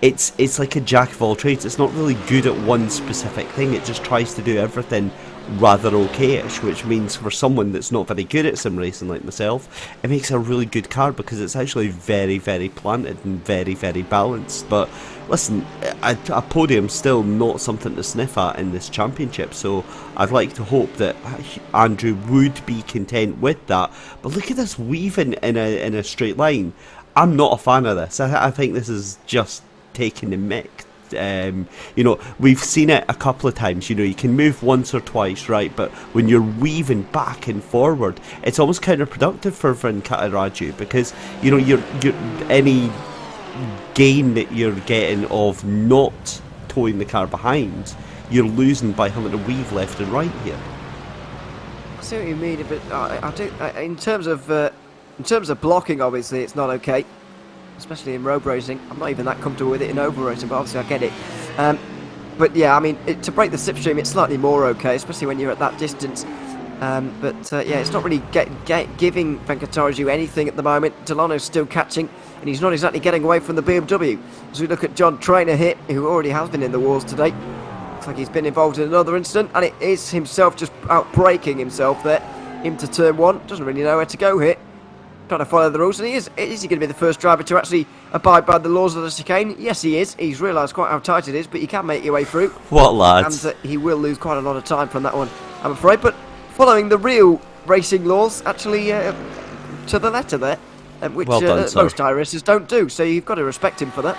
it's like a jack of all trades. It's not really good at one specific thing. It just tries to do everything rather okayish, which means for someone that's not very good at sim racing like myself, it makes a really good car because it's actually very, very planted and very, very balanced. But listen, a podium's still not something to sniff at in this championship, so I'd like to hope that Andrew would be content with that. But look at this weaving in a straight line. I'm not a fan of this. I think this is just taking the mick. You know, we've seen it a couple of times. You know, you can move once or twice, right? But when you're weaving back and forward, it's almost counterproductive for Venkatarajan, because you know you're any gain that you're getting of not towing the car behind, you're losing by having to weave left and right here. I see what you mean, but I do. In terms of blocking, obviously it's not okay. Especially in road racing. I'm not even that comfortable with it in oval racing, but obviously I get it. But yeah, I mean, to break the slipstream, it's slightly more okay, especially when you're at that distance. Yeah, it's not really giving Venkatarajan anything at the moment. Delano's still catching, and he's not exactly getting away from the BMW. As we look at John Traynor here, who already has been in the wars today. Looks like he's been involved in another incident, and it is himself just out braking himself there into turn 1. Doesn't really know where to go here. Trying to follow the rules, and is he going to be the first driver to actually abide by the laws of the chicane? Yes, he is. He's realised quite how tight it is, but you can make your way through. What lads? And he will lose quite a lot of time from that one, I'm afraid. But following the real racing laws, actually to the letter there, which well done, most racers don't do. So you've got to respect him for that.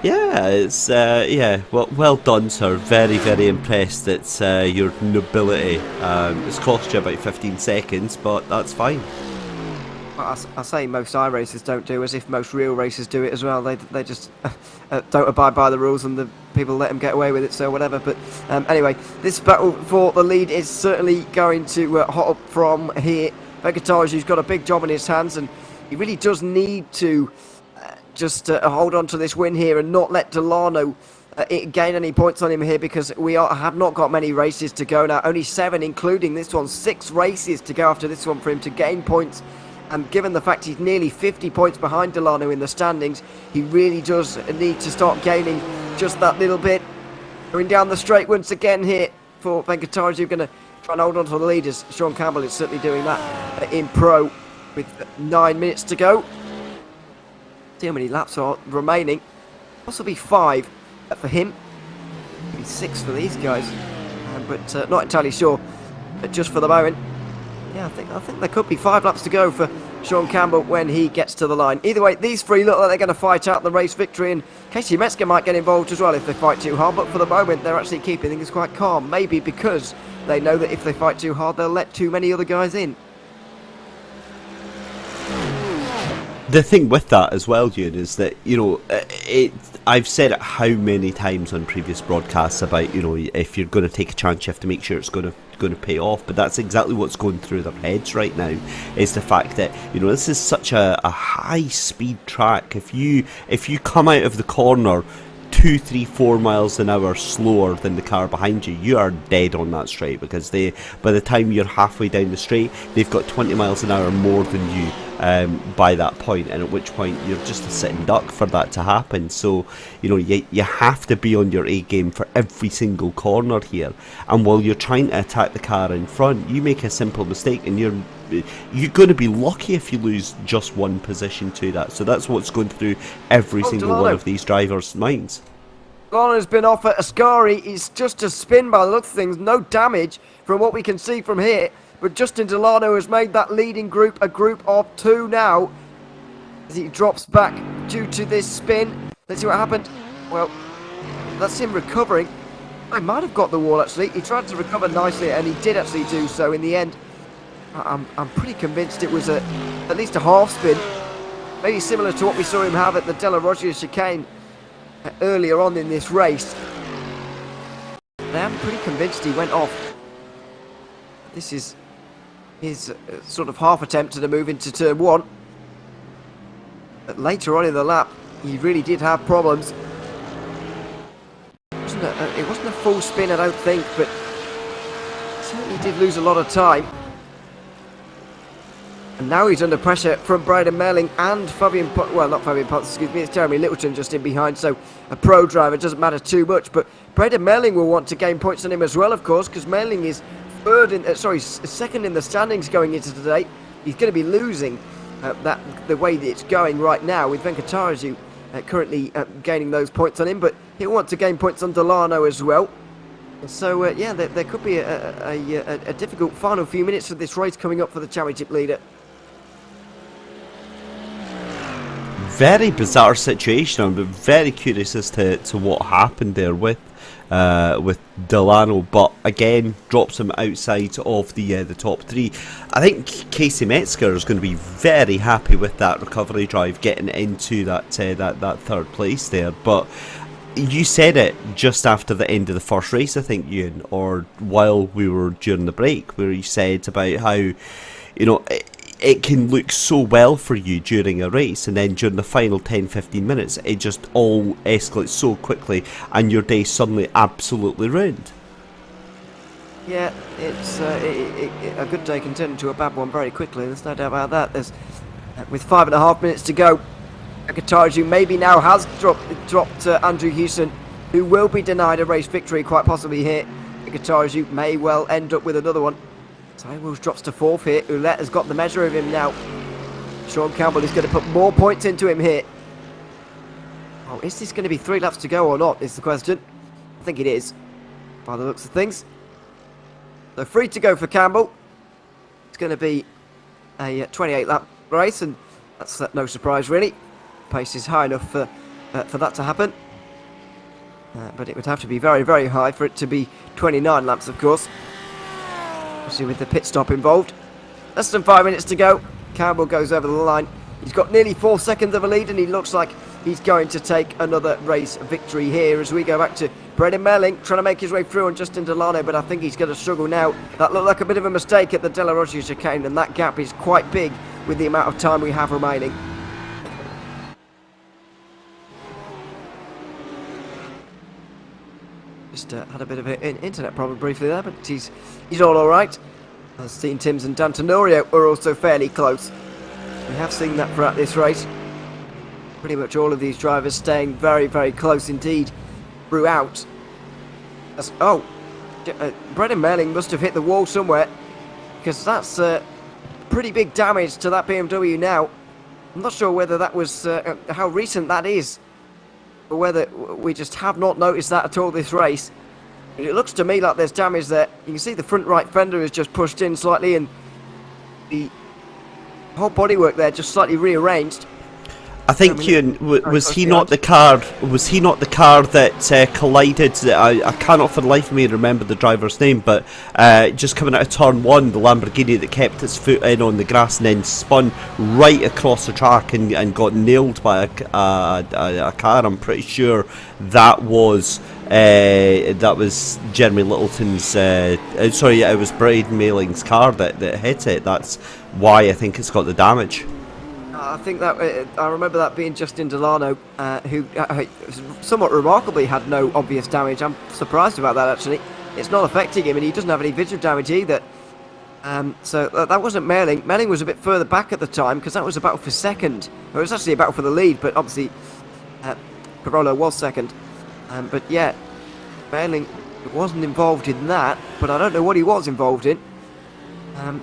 Yeah, it's well done, sir. Very, very impressed at your nobility. It's cost you about 15 seconds, but that's fine. I say most iRacers don't do, as if most real racers do it as well. They just don't abide by the rules, and the people let them get away with it, so whatever. But anyway, this battle for the lead is certainly going to hot up from here. Venkatarajan's got a big job in his hands, and he really does need to just hold on to this win here and not let Delano gain any points on him here, because we have not got many races to go now. Only 7, including this one. 6 races to go after this one for him to gain points. And given the fact he's nearly 50 points behind Delano in the standings, he really does need to start gaining just that little bit. Going down the straight once again here for Venkatarajan, going to try and hold on to the leaders. Sean Campbell is certainly doing that in Pro with 9 minutes to go. See how many laps are remaining. Possibly 5 for him. Maybe 6 for these guys. But not entirely sure. But just for the moment. Yeah, I think there could be 5 laps to go for Sean Campbell when he gets to the line. Either way, these three look like they're going to fight out the race victory, and Casey Metzger might get involved as well if they fight too hard, but for the moment they're actually keeping things quite calm, maybe because they know that if they fight too hard they'll let too many other guys in. The thing with that as well, Ewan, is that, you know, I've said it how many times on previous broadcasts about, you know, if you're going to take a chance, you have to make sure it's going to pay off. But that's exactly what's going through their heads right now, is the fact that, you know, this is such a high speed track. If you come out of the corner 2, 3, 4 miles an hour slower than the car behind you, you are dead on that straight, because by the time you're halfway down the straight, they've got 20 miles an hour more than you by that point, and at which point you're just a sitting duck for that to happen. So, you know, you have to be on your A game for every single corner here, and while you're trying to attack the car in front, you make a simple mistake and you're going to be lucky if you lose just one position to that. So that's what's going through every single one of these drivers' minds. Delano's been off at Ascari. It's just a spin by the looks of things. No damage from what we can see from here. But Justin Delano has made that leading group a group of 2 now, as he drops back due to this spin. Let's see what happened. Well, that's him recovering. I might have got the wall, actually. He tried to recover nicely, and he did actually do so in the end. I'm pretty convinced it was at least a half spin, maybe similar to what we saw him have at the De La Roggia chicane earlier on in this race. I'm pretty convinced he went off. This is his sort of half attempt to move into turn 1. But later on in the lap, he really did have problems. It wasn't a full spin, I don't think, but certainly did lose a lot of time. And now he's under pressure from Brayden Merling and Fabian Potts. Well, not Fabian Potts, excuse me, it's Jeremy Littleton just in behind, so a pro driver doesn't matter too much. But Brayden Merling will want to gain points on him as well, of course, because Merling is second in the standings going into today. He's going to be losing the way that it's going right now, with Venkatarazu currently gaining those points on him, but he'll want to gain points on Delano as well. So, yeah, there could be a difficult final few minutes of this race coming up for the championship leader. Very bizarre situation. I'm very curious as to what happened there with Delano, but again drops him outside of the top 3. I think Casey Metzger is going to be very happy with that recovery drive, getting into that third place there. But you said it just after the end of the first race, I think, Ewan, or while we were during the break, where you said about how, you know, it can look so well for you during a race, and then during the final 10-15 minutes it just all escalates so quickly and your day suddenly absolutely ruined. Yeah, it's a good day can turn into a bad one very quickly, there's no doubt about that. There's with 5.5 minutes to go, Venkatarazu maybe now has dropped Andrew Hewson, who will be denied a race victory quite possibly here. Venkatarazu may well end up with another one. Tyrrells drops to 4th here. Ouellette has got the measure of him now. Sean Campbell is going to put more points into him here. Oh, is this going to be 3 laps to go or not, is the question. I think it is, by the looks of things. So 3 to go for Campbell. It's going to be a 28 lap race, and that's no surprise really. Pace is high enough for that to happen. But it would have to be very, very high for it to be 29 laps, of course. Obviously with the pit stop involved. Less than 5 minutes to go. Campbell goes over the line. He's got nearly 4 seconds of a lead, and he looks like he's going to take another race victory here as we go back to Brayden Merling trying to make his way through on Justin Delano, but I think he's going to struggle now. That looked like a bit of a mistake at the De La Roggia chicane, and that gap is quite big with the amount of time we have remaining. Just had a bit of an internet problem briefly there, but he's all right. Steen Timms and Dan Tenorio are also fairly close. We have seen that throughout this race. Pretty much all of these drivers staying very, very close indeed throughout. Brayden Merling must have hit the wall somewhere, because that's pretty big damage to that BMW now. I'm not sure whether that was how recent that is, or whether we just have not noticed that at all this race. It looks to me like there's damage there. You can see the front right fender is just pushed in slightly, and the whole bodywork there just slightly rearranged. I think Ewan, was he not the car? Was he not the car that collided? I cannot for the life of me remember the driver's name, but just coming out of turn one, the Lamborghini that kept its foot in on the grass and then spun right across the track and got nailed by a car. I'm pretty sure that was Jeremy Littleton's. Sorry, it was Braden Mailing's car that hit it. That's why I think it's got the damage. I think that I remember that being Justin Delano, who somewhat remarkably had no obvious damage. I'm surprised about that, actually. It's not affecting him, and he doesn't have any visual damage either. So that wasn't Mailing. Mailing was a bit further back at the time because that was a battle for second. It was actually a battle for the lead, but obviously Carollo was second. But yeah, Mailing wasn't involved in that, but I don't know what he was involved in. I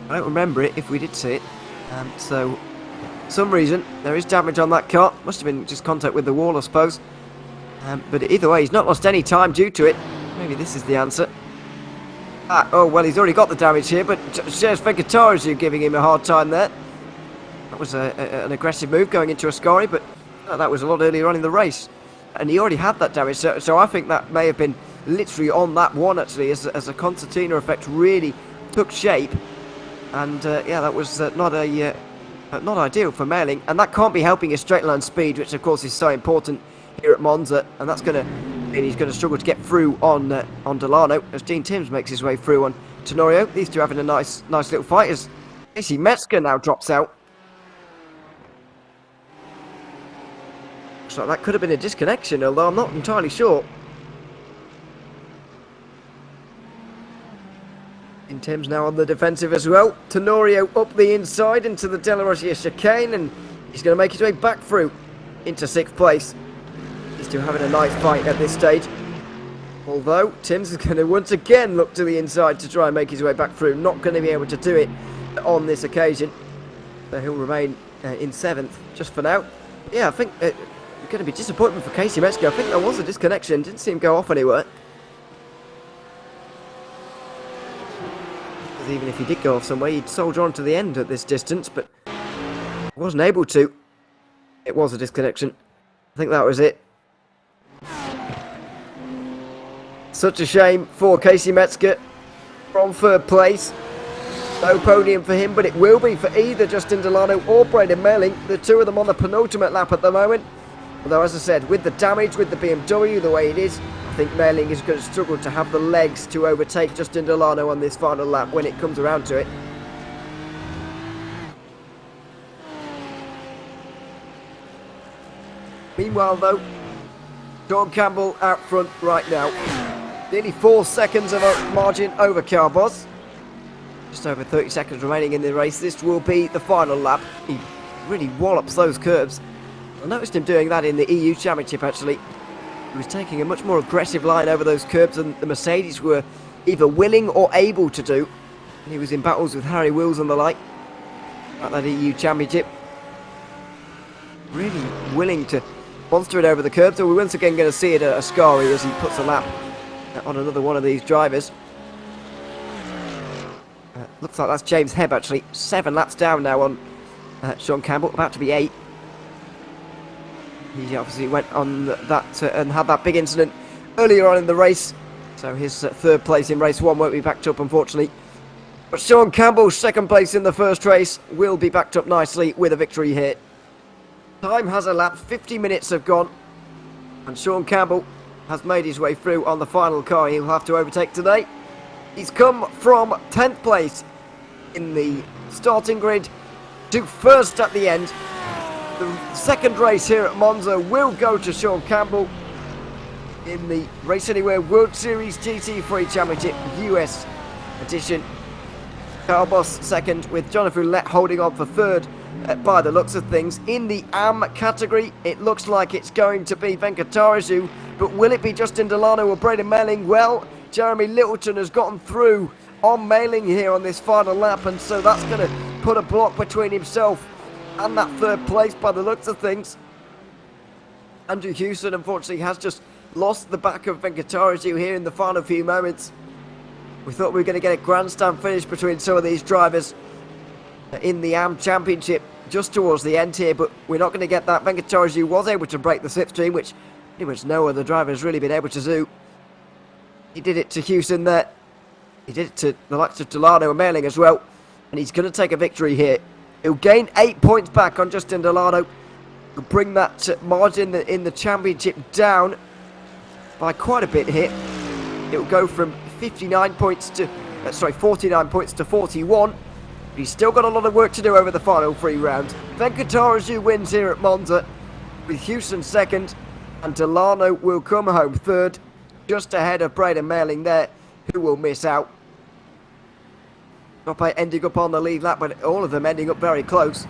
don't remember it if we did see it. So. For some reason, there is damage on that car. Must have been just contact with the wall, I suppose. But either way, he's not lost any time due to it. Maybe this is the answer. Oh, well, he's already got the damage here, but Shares Vegetarians giving him a hard time there. That was an aggressive move going into Ascari, but that was a lot earlier on in the race. And he already had that damage, so I think that may have been literally on that one, actually, as a concertina effect really took shape. And, yeah, that was not ideal for Mailing, and that can't be helping his straight line speed, which of course is so important here at Monza, and that's going to mean he's going to struggle to get through on Delano as Dean Timms makes his way through on Tenorio. These two having a nice little fight as Casey Metzger now drops out. Looks like that could have been a disconnection, although I'm not entirely sure. In Timms now on the defensive as well. Tenorio up the inside into the Della Rossia chicane, and he's going to make his way back through into 6th place. He's still having a nice fight at this stage. Although Timms is going to once again look to the inside to try and make his way back through. Not going to be able to do it on this occasion. So he'll remain in 7th just for now. Yeah, I think it's going to be disappointment for Casey Metzger. I think there was a disconnection. Didn't see him go off anywhere. Even if he did go off somewhere, he'd soldier on to the end at this distance, but wasn't able to. It was a disconnection. I think that was it. Such a shame for Casey Metzger from 3rd place. No podium for him, but it will be for either Justin Delano or Braden Mailing. The two of them on the penultimate lap at the moment. Although, as I said, with the damage, with the BMW the way it is, I think Mailing is going to struggle to have the legs to overtake Justin Delano on this final lap when it comes around to it. Meanwhile, though, Sean Campbell out front right now. Nearly 4 seconds of a margin over Carboz. Just over 30 seconds remaining in the race. This will be the final lap. He really wallops those curbs. I noticed him doing that in the EU Championship, actually. He was taking a much more aggressive line over those curbs than the Mercedes were either willing or able to do. And he was in battles with Harry Wills and the like at that EU Championship. Really willing to monster it over the curbs. So we're once again going to see it at Ascari as he puts a lap on another one of these drivers. Looks like that's James Hebb, actually. 7 laps down now on Sean Campbell, about to be 8. He obviously went on that and had that big incident earlier on in the race. So his 3rd place in race 1 won't be backed up, unfortunately. But Sean Campbell's 2nd place in the first race will be backed up nicely with a victory here. Time has elapsed, 50 minutes have gone. And Sean Campbell has made his way through on the final car he'll have to overtake today. He's come from 10th place in the starting grid to 1st at the end. The 2nd race here at Monza will go to Sean Campbell in the Race Anywhere World Series GT3 Championship US edition. Carboz 2nd, with Jonathan Roulette holding on for 3rd by the looks of things. In the AM category, it looks like it's going to be Venkatarasu, but will it be Justin Delano or Braden Mailing? Well, Jeremy Littleton has gotten through on Mailing here on this final lap, and so that's going to put a block between himself and that 3rd place by the looks of things. Andrew Houston, unfortunately, has just lost the back of Venkatarasu here in the final few moments. We thought we were going to get a grandstand finish between some of these drivers. in the AM Championship just towards the end here, but we're not going to get that. Venkatarazu was able to break the slipstream, which pretty much no other driver has really been able to do. He did it to Houston there. He did it to the likes of Delano and Merling as well. And he's going to take a victory here. He'll gain 8 points back on Justin Delano. He'll bring that margin in the championship down by quite a bit here. It'll go from 49 points to, 49 points to 41. He's still got a lot of work to do over the final 3 rounds. Venkatarazu wins here at Monza with Houston second, and Delano will come home third, just ahead of Braden Merling there, who will miss out. Not by ending up on the lead lap, but all of them ending up very close.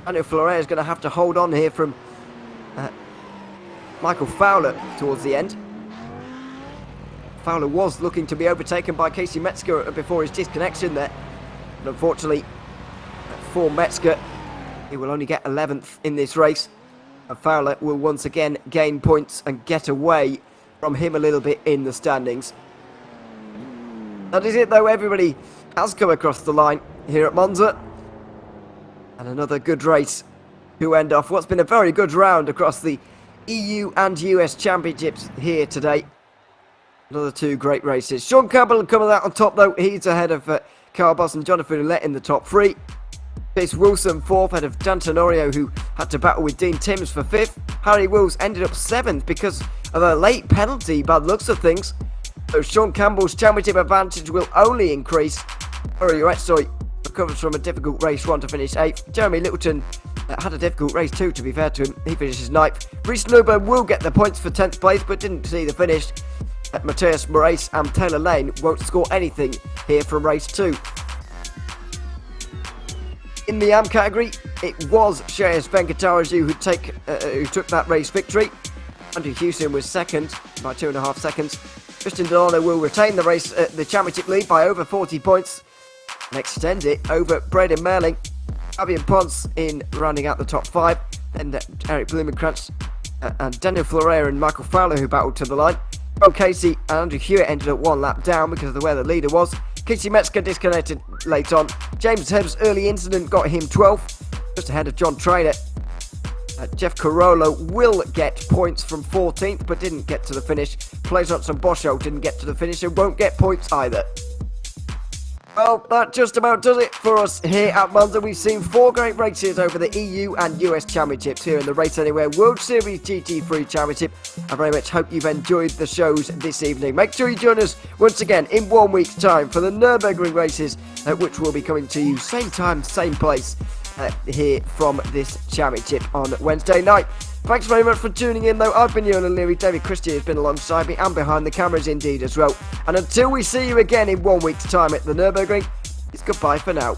Daniel Fleury is going to have to hold on here from Michael Fowler towards the end. Fowler was looking to be overtaken by Casey Metzger before his disconnection there. But unfortunately, for Metzger, he will only get 11th in this race. And Fowler will once again gain points and get away from him a little bit in the standings. That is it though, everybody has come across the line here at Monza. And another good race to end off what's been a very good round across the EU and US Championships here today. Another 2 great races. Sean Campbell coming out on top though. He's ahead of Carl Boss and Jonathan Ouellette in the top 3. Chase Wilson 4th, ahead of Dan Tenorio, who had to battle with Dean Timms for 5th. Harry Wills ended up 7th because of a late penalty by the looks of things. So Sean Campbell's championship advantage will only increase. Sorry, recovers from a difficult race 1 to finish 8th. Jeremy Littleton had a difficult race too, to be fair to him. He finishes 9th. Reece Newburn will get the points for 10th place, but didn't see the finish. Matthias Moraes and Taylor Lane won't score anything here from race 2. In the AM category, it was Shreyas Venkatarazu who took that race victory. Andrew Houston was second by 2.5 seconds. Justin Delano will retain the championship lead by over 40 points and extend it over Braden Merling. Fabian Ponce in rounding out the top 5. Then Eric Blumenkrantz and Daniel Fleury and Michael Fowler who battled to the line. Ron Casey and Andrew Hewitt ended up 1 lap down because of where the leader was. Casey Metzger disconnected late on. James Hebb's early incident got him 12th, just ahead of John Trainer. Jeff Carollo will get points from 14th, but didn't get to the finish. Plaisance and Boscho didn't get to the finish and won't get points either. Well, that just about does it for us here at Monza. We've seen 4 great races over the EU and US Championships here in the Race Anywhere World Series GT3 Championship. I very much hope you've enjoyed the shows this evening. Make sure you join us once again in 1 week's time for the Nürburgring races, which will be coming to you same time, same place here from this championship on Wednesday night. Thanks very much for tuning in though. I've been Ewan O'Leary. David Christie has been alongside me and behind the cameras indeed as well. And until we see you again in 1 week's time at the Nürburgring, it's goodbye for now.